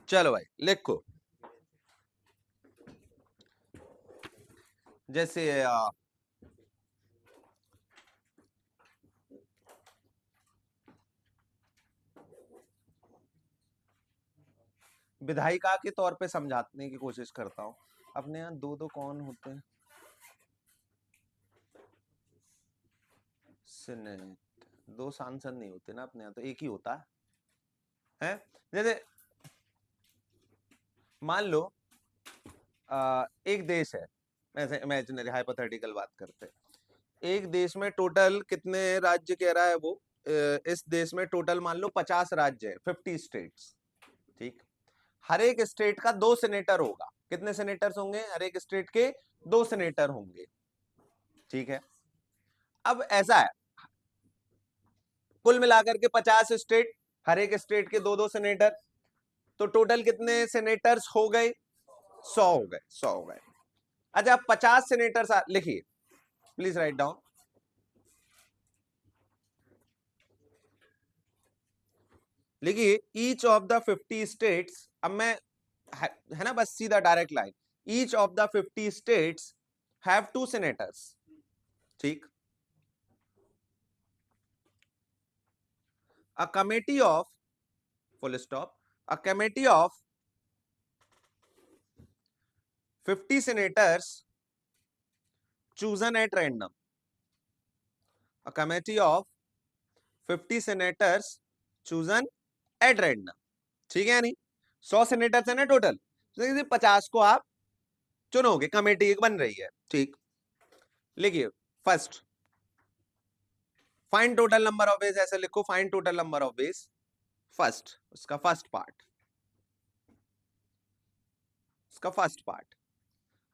चलो भाई लिखो, जैसे विधायिका के तौर पे समझाने की कोशिश करता हूं। अपने यहाँ दो दो कौन होते हैं? सीनेट, दो सांसद नहीं होते ना अपने यहाँ, तो एक ही होता है। जैसे मान लो एक देश है, ऐसे इमेजिनरी हाइपोथेटिकल बात करते हैं। एक देश में टोटल कितने राज्य कह रहा है वो? इस देश में टोटल मान लो 50 राज्य है, 50 स्टेट्स। ठीक, हर एक स्टेट का 2 सेनेटर होगा। कितने सेनेटर्स होंगे? हर एक स्टेट के 2 सेनेटर होंगे। ठीक है, अब ऐसा है, कुल मिलाकर के 50 स्टेट, हर एक स्टेट के 2-2 सेनेटर, तो टोटल कितने सेनेटर्स हो गए? 100 हो गए, 100 हो गए। अच्छा, 50 सेनेटर्स लिखिए, प्लीज राइट डाउन। लिखिए ईच ऑफ द 50 स्टेट्स, अब मैं है ना बस सीधा direct line, each of the 50 states have 2 senators. ठीक, a committee of, full stop, a committee of 50 senators chosen at random, a committee of 50 senators chosen at random। ठीक है, नहीं 100 सेनेटर्स है ना टोटल, तो 50 को आप चुनोगे, कमेटी एक बन रही है। ठीक, लिखिए first, find total number of ways, ऐसे लिखो find total number of ways. First, उसका first part,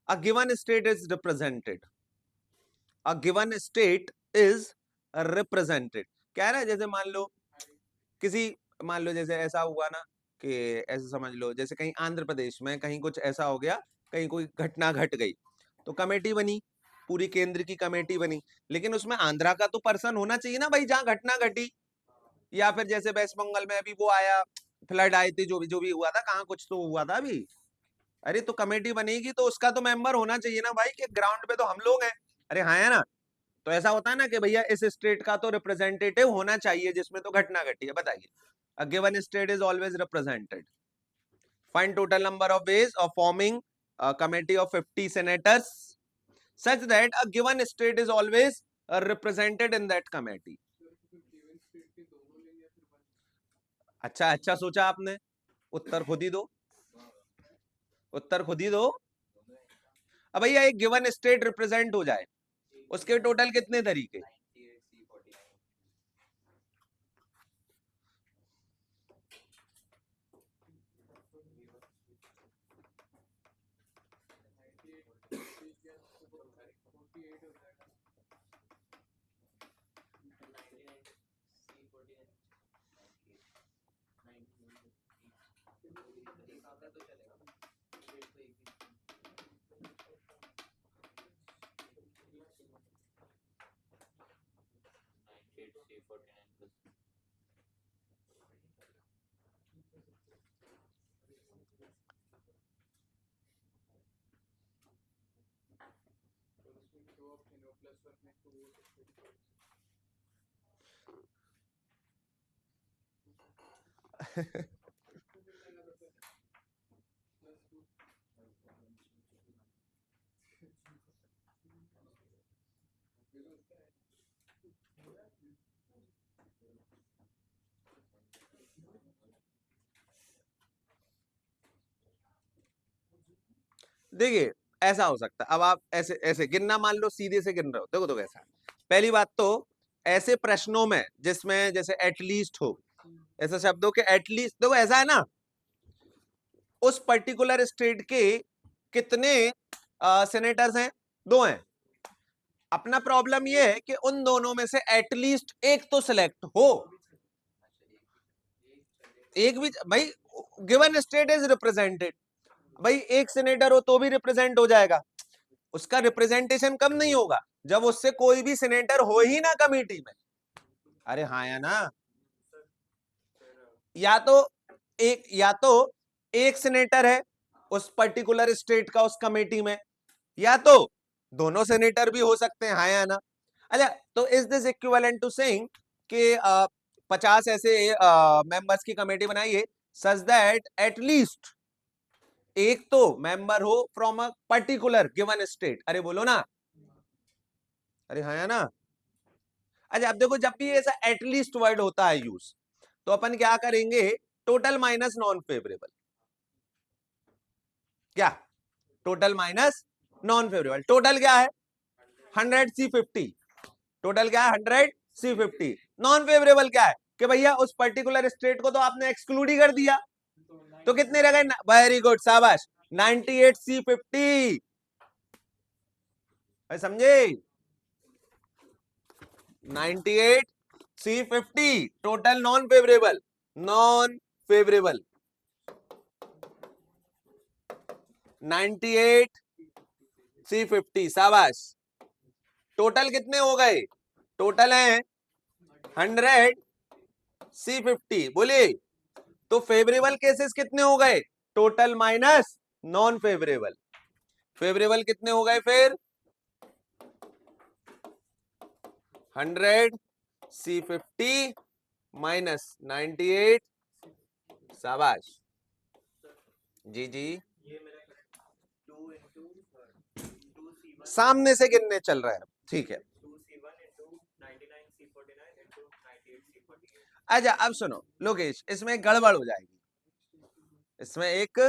A given state is represented. A given state is represented. क्या है ना, जैसे मान लो किसी, मान लो जैसे ऐसा हुआ ना कि ऐसे समझ लो जैसे कहीं आंध्र प्रदेश में कहीं कुछ ऐसा हो गया, कहीं कोई घटना घट गई, तो कमेटी बनी, पूरी केंद्र की कमेटी बनी, लेकिन उसमें आंध्रा का तो पर्सन होना चाहिए ना भाई, जहां घटना घटी। या फिर जैसे वेस्ट बंगाल में अभी वो आया, फ्लड आए थे, जो भी हुआ था, कहाँ कुछ तो हुआ था अभी, अरे तो कमेटी बनेगी तो उसका तो मेंबर होना चाहिए ना भाई, कि ग्राउंड पे तो हम लोग हैं। अरे हाँ है ना, तो ऐसा होता है ना कि भैया इस स्टेट का तो रिप्रेजेंटेटिव होना चाहिए जिसमें तो घटना घटी है। बताइए, a given state is always represented. Find total number of ways of forming a committee of 50 senators such that a given state is always represented in that committee. अच्छा अच्छा सोचा आपने, उत्तर खुद ही दो, उत्तर खुद ही दो। अब भैया एक गिवन स्टेट रिप्रेजेंट हो जाए, उसके टोटल कितने तरीके?
98 C49
देखिए ऐसा हो सकता है, अब आप ऐसे ऐसे गिनना, मान लो सीधे से गिन रहे हो, देखो तो कैसा है। पहली बात तो ऐसे प्रश्नों में जिसमें जैसे एटलीस्ट हो, ऐसे शब्दों के एटलीस्ट, देखो ऐसा है ना, उस पर्टिकुलर स्टेट के कितने सेनेटर्स हैं? 2 हैं। अपना प्रॉब्लम ये है कि उन दोनों में से एटलीस्ट एक तो सिलेक्ट हो। एक भी भाई, गिवन स्टेट इज रिप्रेजेंटेड, भाई एक सेनेटर हो तो भी रिप्रेजेंट हो जाएगा, उसका रिप्रेजेंटेशन कम नहीं होगा जब उससे कोई भी सेनेटर हो ही ना कमेटी में। अरे हाँ या ना, या तो एक सेनेटर है उस पर्टिकुलर स्टेट का उस कमेटी में, या तो दोनों सेनेटर भी हो सकते हैं, हाँ या ना। अच्छा, तो is this equivalent to saying कि 50 ऐसे मेंबर्स की कमेटी बनाइए सच दैट एटलीस्ट एक तो मेंबर हो from a particular given state. अरे बोलो ना, अरे हाँ या ना। अच्छा अब देखो, जब भी ऐसा एटलीस्ट वर्ड होता है यूज, तो अपन क्या करेंगे? Total minus non favourable. क्या? Total minus non favourable. Total क्या है? 100C50। टोटल क्या है? 100C50। नॉन फेवरेबल क्या है? कि भैया उस पर्टिकुलर स्टेट को तो आपने एक्सक्लूड ही कर दिया, तो कितने रह गए? वेरी गुड, शाबाश, 98C50। समझे? 98C50 total non favourable, non favourable 98C50, शाबाश। टोटल कितने हो गए? टोटल है 100C50, बोलिए। तो फेवरेबल केसेस कितने हो गए? Total minus non favourable. Favourable कितने हो गए फिर? 100C50 माइनस 98, शाबाश जी जी। सामने से गिनने चल रहा है, ठीक है। अच्छा अब सुनो लोकेश, इसमें गड़बड़ हो जाएगी, इसमें एक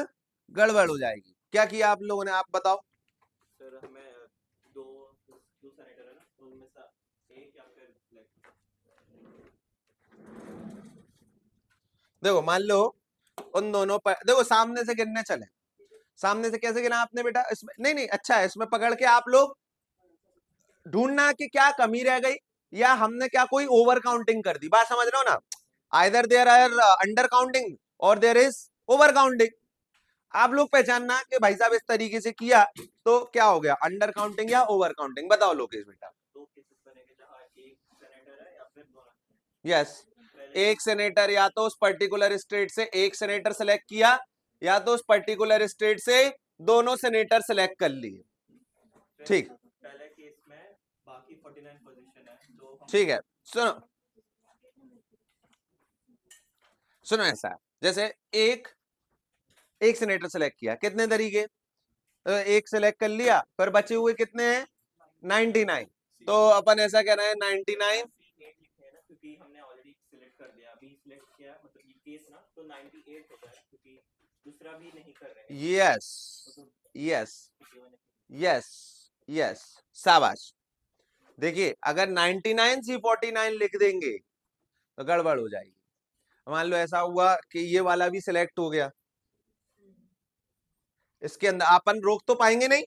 गड़बड़ हो जाएगी। क्या किया आप लोगों ने, आप बताओ।
सर हमें दो सेनेटर है ना, तो उनमें से एक या फिर
देखो मान लो उन दोनों पर, देखो सामने से गिनने चले, सामने से कैसे गिना आपने बेटा? इसमें नहीं नहीं, अच्छा है, इसमें पकड़ के आप लोग ढूंढना कि क्या कमी रह गई या हमने क्या कोई ओवर काउंटिंग कर दी। बात समझ रहे हो ना? Either there are under counting और देयर इज ओवर काउंटिंग। आप लोग पहचानना कि भाई साहब इस तरीके से किया तो क्या हो गया, अंडर काउंटिंग या ओवर काउंटिंग। बताओ लोकेश बेटा।
दो केसेस बनेंगे जहाँ एक सेनेटर है या फिर दोनों।
यस, एक सेनेटर या तो उस पर्टिकुलर स्टेट से एक सेनेटर सेलेक्ट किया या तो उस पर्टिकुलर स्टेट से दोनों सेनेटर सेलेक्ट कर लिए। ठीक,
पहले केस में बाकी 49 पोजीशन है तो हम
ठीक है। सुनो सुनो, ऐसा है जैसे एक सेनेटर सेलेक्ट किया, कितने तरीके, एक सेलेक्ट कर लिया, फिर बचे हुए कितने हैं, 99। तो अपन ऐसा कह रहे हैं 99।
लिखे हैं ना, क्योंकि हमने ऑलरेडी सिलेक्ट कर दिया, अभी सिलेक्ट किया मतलब ये केस ना, तो 98 हो जाए क्योंकि दूसरा भी नहीं कर रहे हैं।
यस यस यस यस, शाबाश। देखिए अगर 99 C49 लिख देंगे तो गड़बड़ हो जाएगी। मान लो ऐसा हुआ कि ये वाला भी सिलेक्ट हो गया, इसके अंदर अपन रोक तो पाएंगे नहीं।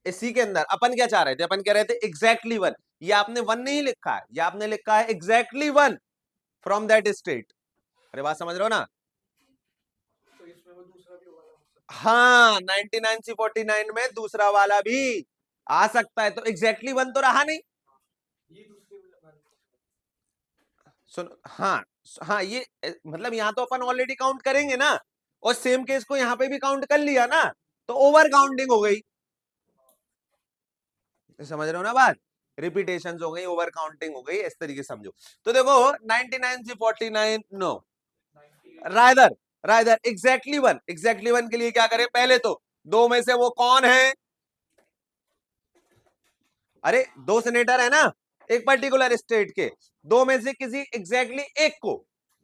इसी के अंदर अपन क्या चाह रहे थे, अपन कह रहे थे एग्जैक्टली वन। ये आपने वन नहीं लिखा है, ये आपने लिखा है exactly one from that state. अरे बात समझ रहे हो ना?
तो इसमें वो दूसरा भी होगा।
हाँ, 99 C49 में दूसरा वाला भी आ सकता है, तो एग्जैक्टली वन तो रहा नहीं।
ये दूसरे
सुन, हाँ हाँ, ये मतलब यहां तो अपन ऑलरेडी काउंट करेंगे ना, और सेम केस को यहां पे भी काउंट कर लिया ना, तो ओवर काउंटिंग हो गई। समझ रहे हो ना बात? रिपीटेशंस हो गई, ओवर काउंटिंग हो गई, इस तरीके से समझो। तो देखो 99 C49 no, rather rather exactly one. Exactly one के लिए क्या करें, पहले तो दो में से वो कौन है, अरे दो सेनेटर है ना एक पर्टिकुलर स्टेट के, दो में से किसी एग्जैक्टली एक को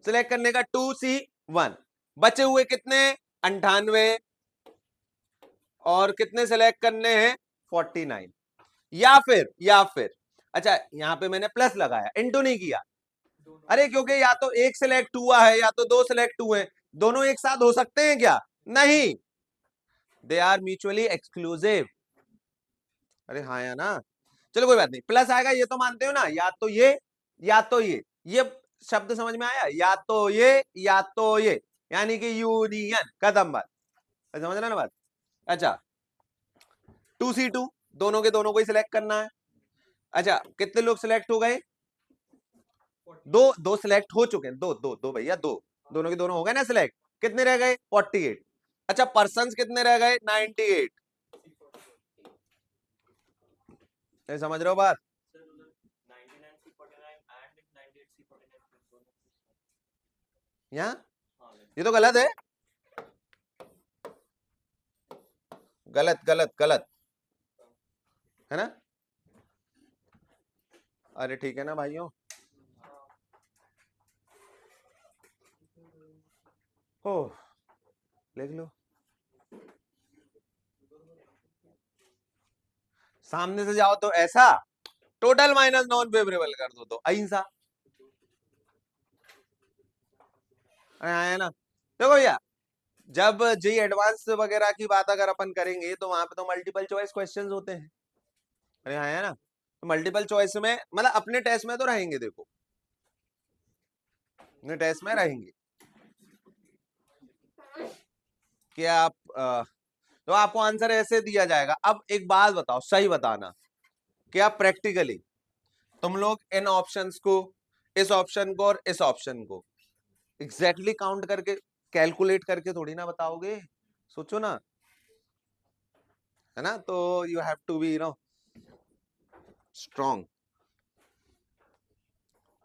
सिलेक्ट करने का 2C1। बचे हुए कितने, 98, और कितने सिलेक्ट करने हैं, 49। या फिर अच्छा यहां पे मैंने प्लस लगाया, इंटू नहीं किया। अरे क्योंकि या तो एक सिलेक्ट हुआ है या तो दो सिलेक्ट हुए, दोनों एक साथ हो सकते हैं क्या, नहीं, दे आर म्यूचुअली एक्सक्लूसिव। अरे हाँ या ना, चलो कोई बात नहीं, प्लस आएगा ये तो मानते हो ना, या तो ये या तो ये शब्द समझ में आया, या तो ये या तो ये, यानी कि यूनियन, खत्म बात। समझ रहे ना बात? अच्छा 2C2, दोनों के दोनों को ही सिलेक्ट करना है। अच्छा कितने लोग सिलेक्ट हो गए, दो सिलेक्ट हो चुके हैं, दो भैया, दोनों के दोनों हो गए ना सिलेक्ट, कितने रह गए, 48। अच्छा पर्सन्स कितने रह गए, 98। समझ रहे हो बात? यहाँ ये तो गलत है, गलत गलत गलत है ना? अरे ठीक है ना भाइयों, हो लिख लो, सामने से जाओ तो ऐसा, टोटल माइनस नॉन फेवरेबल कर दो तो अहिंसा। है ना? देखो भैया, जब जी एडवांस वगैरह की बात अगर अपन करेंगे तो वहां पे तो मल्टीपल चॉइस क्वेश्चंस होते हैं। अरे हाँ है ना, तो मल्टीपल चॉइस में मतलब अपने टेस्ट में तो रहेंगे, देखो अपने टेस्ट में रहेंगे कि आप तो आपको आंसर ऐसे दिया जाएगा। अब एक बात बताओ, सही बताना, कि आप प्रैक्टिकली तुम लोग इन ऑप्शंस को, इस ऑप्शन को और इस ऑप्शन को एग्जैक्टली काउंट करके, कैलकुलेट करके थोड़ी ना बताओगे, सोचो ना, है ना? तो you have to be strong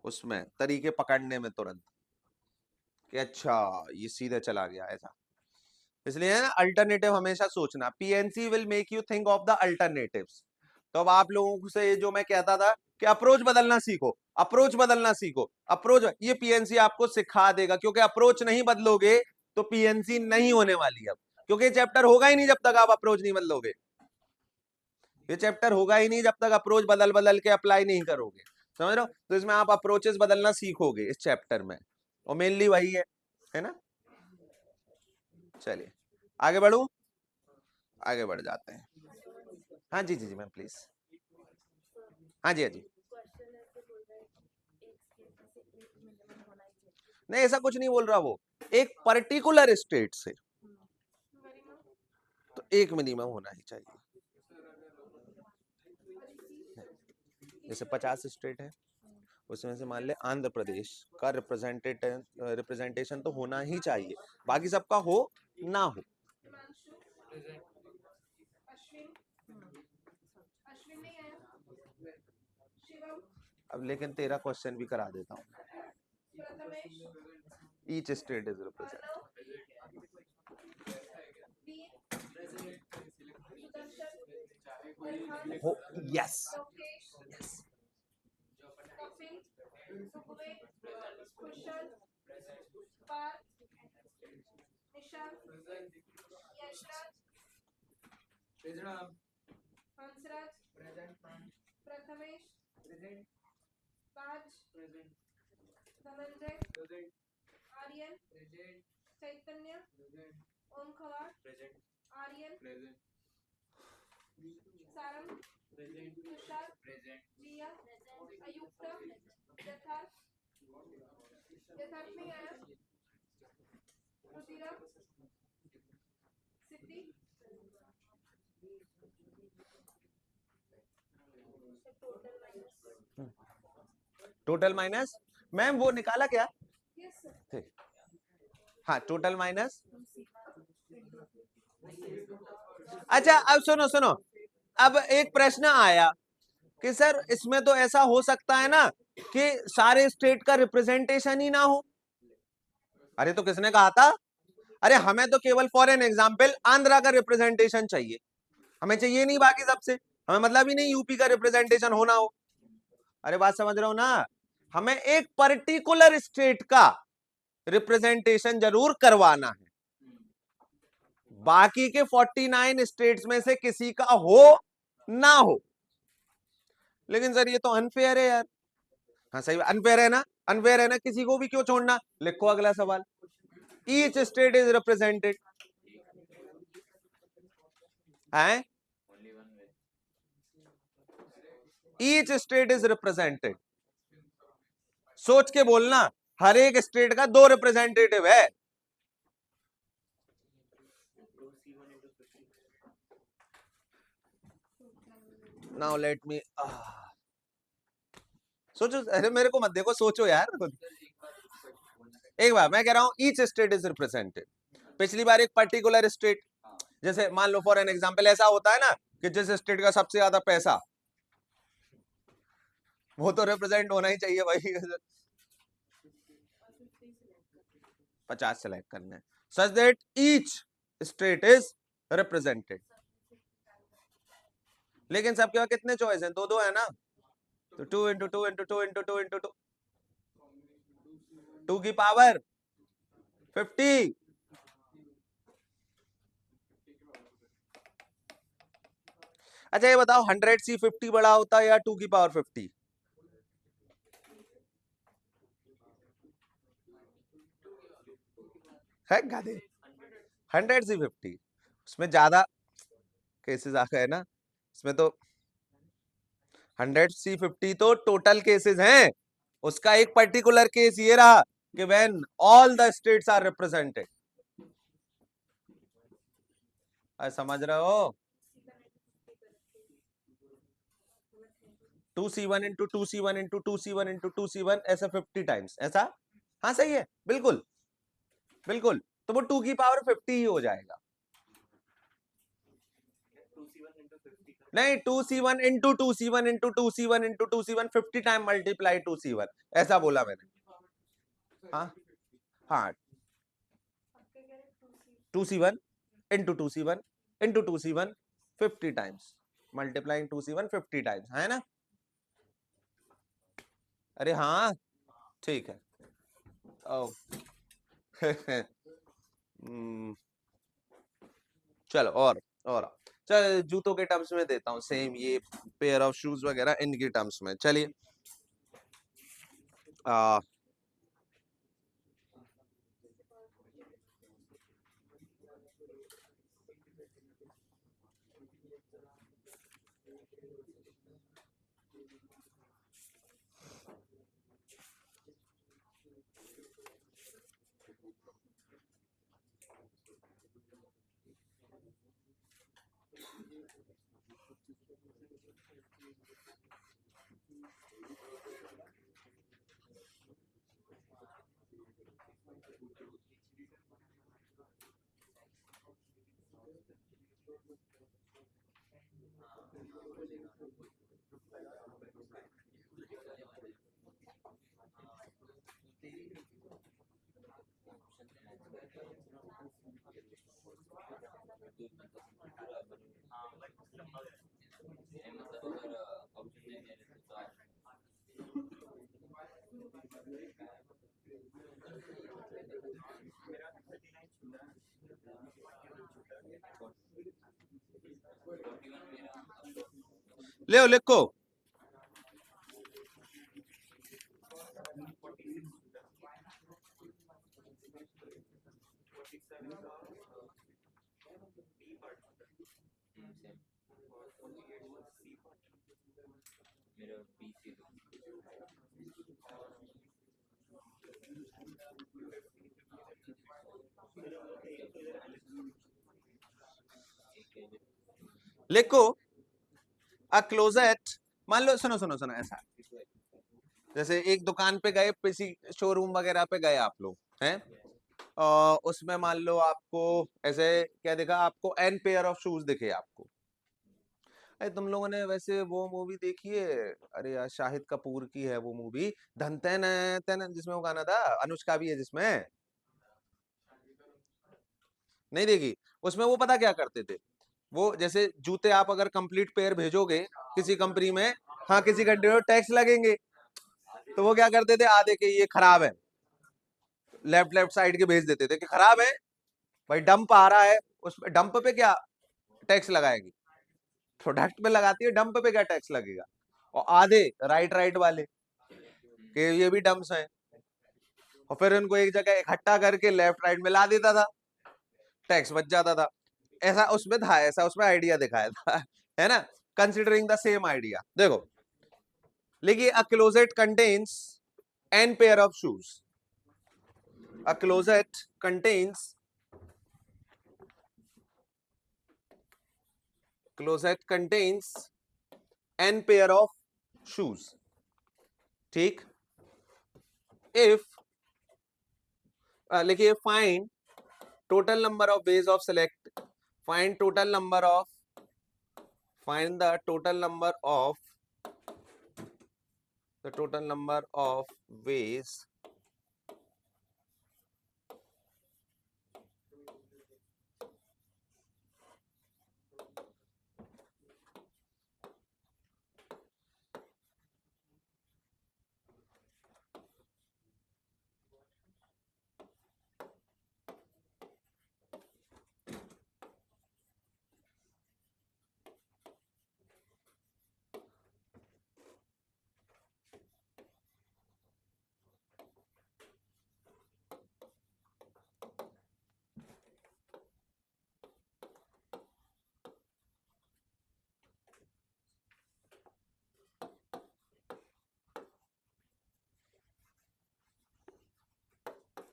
उसमें, तरीके पकड़ने में तुरंत, कि अच्छा ये सीधे चला गया ऐसा। इसलिए ना अल्टरनेटिव हमेशा सोचना, PNC will make you think of the alternatives. तो अब आप लोगों से जो मैं कहता था कि अप्रोच बदलना सीखो, अप्रोच बदलना सीखो, अप्रोच, ये पीएनसी आपको सिखा देगा, क्योंकि अप्रोच नहीं बदलोगे तो पीएनसी नहीं होने वाली। अब क्योंकि चैप्टर होगा ही नहीं जब तक आप अप्रोच नहीं बदलोगे, ये चैप्टर होगा ही नहीं जब तक अप्रोच बदल बदल के अप्लाई नहीं करोगे, समझ रहे हो? तो इसमें आप अप्रोचेस बदलना सीखोगे इस चैप्टर में, और मेनली वही है ना? चलिए आगे बढ़ू, आगे बढ़ जाते हैं। हाँ जी जी जी मैम प्लीज। हाँ जी हाँ जी।
क्वेश्चन ऐसे बोल रहा है एक स्टेट में से एक मिनिमम होना ही चाहिए।
नहीं ऐसा कुछ नहीं बोल रहा वो, एक पर्टिकुलर स्टेट से तो एक मिनिमम होना ही चाहिए। जैसे 50 स्टेट है, उसमें से मान ले आंध्र प्रदेश का रिप्रेजेंटेशन तो होना ही चाहिए, बाकी सबका हो ना हो। अब लेकिन तेरा क्वेश्चन भी करा देता हूँ। ईच स्टेट इज रिप्रेजेंटेड हो। Yes yes. Total minus ma'am वो निकाला क्या? ठीक। हाँ टोटल माइनस। अच्छा अब सुनो सुनो, अब एक प्रश्न आया कि सर इसमें तो ऐसा हो सकता है ना कि सारे स्टेट का रिप्रेजेंटेशन ही ना हो। अरे तो किसने कहा था? अरे हमें तो केवल फॉर एन एग्जाम्पल आंध्रा का रिप्रेजेंटेशन चाहिए, हमें चाहिए नहीं बाकी सबसे, हमें मतलब ही नहीं यूपी का रिप्रेजेंटेशन होना हो। अरे बात समझ रहे हो ना, हमें एक पर्टिकुलर स्टेट का रिप्रेजेंटेशन जरूर करवाना है, बाकी के 49 स्टेट्स में से किसी का हो ना हो। लेकिन सर ये तो अनफेयर है यार। हाँ सही अनफेयर है ना, अनफेयर है ना, किसी को भी क्यों छोड़ना। लिखो अगला सवाल, ईच स्टेट इज रिप्रेजेंटेड है, ईच स्टेट इज रिप्रेजेंटेड। सोच के बोलना, हर एक स्टेट का 2 रिप्रेजेंटेटिव है। नाउ लेट मी सोचो, अरे मेरे को मत देखो, सोचो यार खुद। एक बार मैं कह रहा हूं ईच स्टेट इज रिप्रेजेंटेड, पिछली बार एक पर्टिकुलर स्टेट, जैसे मान लो फॉर एन एग्जांपल ऐसा होता है ना कि जिस स्टेट का सबसे ज्यादा पैसा, वो तो रिप्रेजेंट होना ही चाहिए भाई। 50 सेलेक्ट करना है such that each state is represented. लेकिन सबके पास कितने चॉइस हैं? 2 2 है ना, तो 2 इंटू 2 इंटू 2 इंटू 2 इंटू 2, 2 की पावर 50। अच्छा ये बताओ 100 से 50 बड़ा होता है या 2 की पावर 50? है गाधे, 100 से 50 उसमें ज्यादा केसेस आ गए ना, इसमें तो 100 से 50 तो टोटल केसेस हैं, उसका एक पर्टिकुलर केस ये रहा कि when all the states are represented. समझ रहे हो? 2c1 into 2c1 into 2c1 into 2c1 ऐसा 50 टाइम्स ऐसा। हाँ सही है बिल्कुल बिल्कुल, तो वो 2 की पावर 50 ही हो जाएगा। नहीं 2c1 into 2c1 into 2c1 into 2c1 50 time multiply 2c1 ऐसा बोला मैंने। हाँ हाँ 2c1 into 2c1 into 2c1 50 times multiplying 2c1 50 times, है ना? अरे हाँ ठीक है। ओ चलो और चल जूतों के टर्म्स में देता हूँ सेम, ये पेयर ऑफ शूज वगैरह इनके टर्म्स में। चलिए ले लिखो। लिखो अ क्लोजेट, मान लो, सुनो सुनो सुनो, ऐसा जैसे एक दुकान पे गए, किसी शोरूम वगैरह पे गए आप लोग हैं, उसमें मान लो आपको ऐसे क्या दिखा, आपको एन पेयर ऑफ शूज दिखे आपको। अरे तुम लोगों ने वैसे वो मूवी देखी है, अरे यार शाहिद कपूर की है वो मूवी, धन तन तन, जिसमें वो गाना था, अनुष्का भी है जिसमें, नहीं देखी? उसमें वो पता क्या करते थे, वो जैसे जूते आप अगर कंप्लीट पेयर भेजोगे किसी कंपनी में, हाँ किसी कंट्री में टैक्स लगेंगे, तो वो क्या करते थे, आधे के ये खराब है, लेफ्ट लेफ्ट साइड के भेज देते थे कि खराब है भाई, डंप आ रहा है, उसमें डंप पे क्या टैक्स लगाएगी, प्रोडक्ट पे लगाती है, डंप पे क्या टैक्स लगेगा। और आधे राइट राइट वाले कि ये भी डंप्स हैं, और फिर उनको एक जगह इकट्ठा करके लेफ्ट राइट में ला देता था, टैक्स बच जाता था। ऐसा उसमें था, ऐसा उसमें आइडिया दिखाया था है ना, कंसिडरिंग द सेम आइडिया। देखो लिखिए, a closet contains n pair of shoes, a closet contains n pair of shoes, ठीक। इफ लिखिए, find total number of ways of select, find total number of, find the total number of ways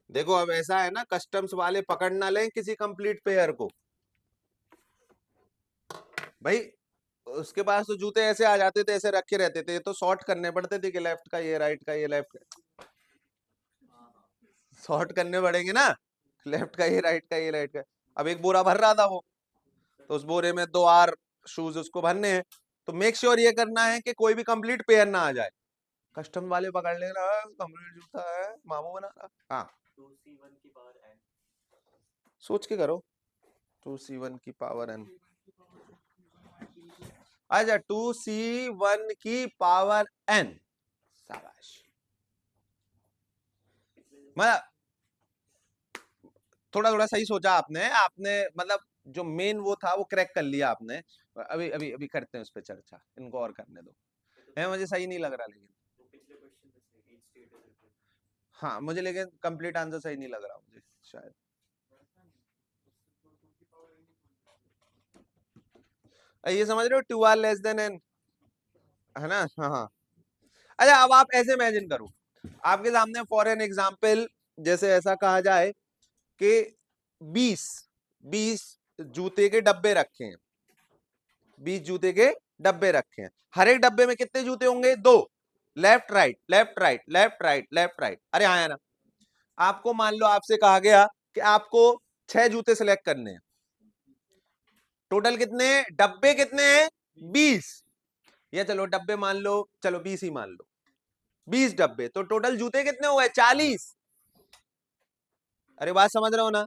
देखो अब ऐसा है ना, customs वाले पकड़ ना लें किसी कंप्लीट पेयर को, भाई उसके पास तो जूते ऐसे आ जाते थे, ऐसे रखे रहते थे, तो सॉर्ट करने पड़ते थे कि लेफ्ट का ये, राइट का ये, लेफ्ट का, सॉर्ट करने पड़ेंगे ना, लेफ्ट का ये, राइट का ये, राइट का। अब एक बोरा भर रहा था वो, तो उस बोरे में 2 आर शूज उसको भरने हैं, तो मेक श्योर ये करना है कि कोई भी कंप्लीट पेयर ना आ जाए, कस्टम वाले पकड़ लेना, कंप्लीट जूता है मामू बना रहा। हाँ
2C1 की पावर n,
सोच के करो, 2C1 की पावर n, अच्छा 2C1 की पावर n, शाबाश। मतलब थोड़ा थोड़ा सही सोचा आपने, आपने मतलब जो मेन वो था वो क्रैक कर लिया आपने। अभी अभी अभी करते हैं उस पर चर्चा, इनको और करने दो, है मुझे सही नहीं लग रहा लेकिन,
वो पिछले क्वेश्चन में से each state is different.
हाँ मुझे लेकिन कंप्लीट आंसर सही नहीं लग रहा मुझे शायद। ये समझ रहे हो, 2r लेस देन n, है ना? हाँ। अच्छा अब आप ऐसे इमेजिन करो, आपके सामने फॉर एन एग्जाम्पल जैसे ऐसा कहा जाए कि 20 जूते के डब्बे रखे हैं, 20 जूते के डब्बे रखे हैं, हर एक डब्बे में कितने जूते होंगे? 2, left right left right left right left right. अरे हाँ ना, आपको मान लो आपसे कहा गया कि आपको 6 जूते सिलेक्ट करने हैं, टोटल कितने डब्बे कितने हैं? 20, या चलो डब्बे मान लो, चलो 20 ही मान लो, 20 डब्बे, तो टोटल जूते कितने हुए? 40। अरे बात समझ रहे हो ना?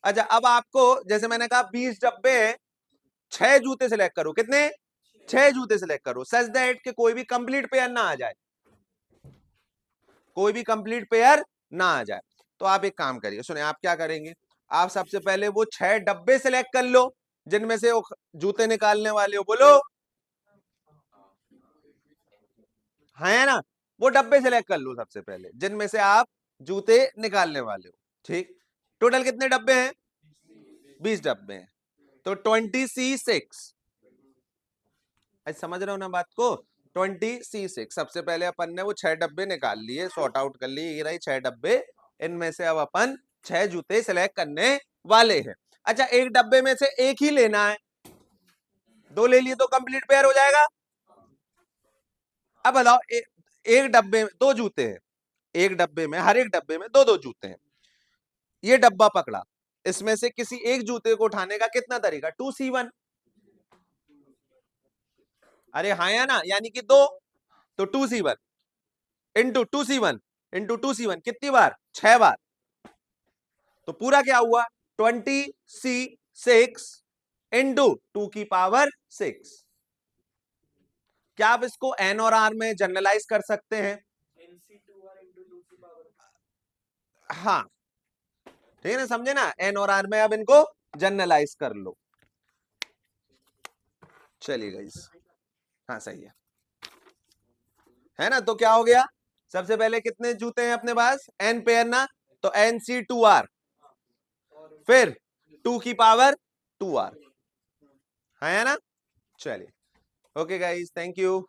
अच्छा अब आपको जैसे मैंने कहा 20 डब्बे हैं, 6 जूते सिलेक्ट करो, कितने? 6 जूते सिलेक्ट करो, सच दैट कि कोई भी कंप्लीट पेयर ना आ जाए, कोई भी कंप्लीट पेयर ना आ जाए। तो आप एक काम करिए, सुनिए आप क्या करेंगे, आप सबसे पहले वो 6 डब्बे सिलेक्ट कर लो जिनमें से वो जूते निकालने वाले हो, बोलो है ना? वो डब्बे सिलेक्ट कर लो सबसे पहले जिनमें से आप जूते निकालने वाले हो, ठीक? टोटल कितने डब्बे हैं? 20 डब्बे हैं, तो 20C6, समझ रहे हो ना बात को? 20C6, सबसे पहले अपन ने वो 6 डब्बे निकाल लिए, सॉर्ट आउट कर लिए, ये रही 6 डब्बे, इनमें से अब अपन 6 जूते सिलेक्ट करने वाले हैं। अच्छा एक डब्बे में से एक ही लेना है, 2 ले लिए तो कंप्लीट पेयर हो जाएगा। अब बताओ एक डब्बे में 2 जूते हैं, एक डब्बे में, हर एक डब्बे में 2-2 जूते हैं, ये डब्बा पकड़ा, इसमें से किसी एक जूते को उठाने का कितना तरीका? 2C1। अरे हाँ या ना, यानी कि 2, तो 2C1 into 2C1 into 2C1 कितनी बार? 6 बार। तो पूरा क्या हुआ? 20C6 into 2⁶। क्या आप इसको n और r में जनरलाइज कर सकते हैं? हाँ ठीक है ना, समझे ना, n और r में अब इनको जनरलाइज कर लो। चलिए गाइस, हाँ सही है ना? तो क्या हो गया, सबसे पहले कितने जूते हैं अपने पास? n पेयर ना, तो NC2R, फिर 2⁵2R, है ना? चलिए ओके गाइस, थैंक यू।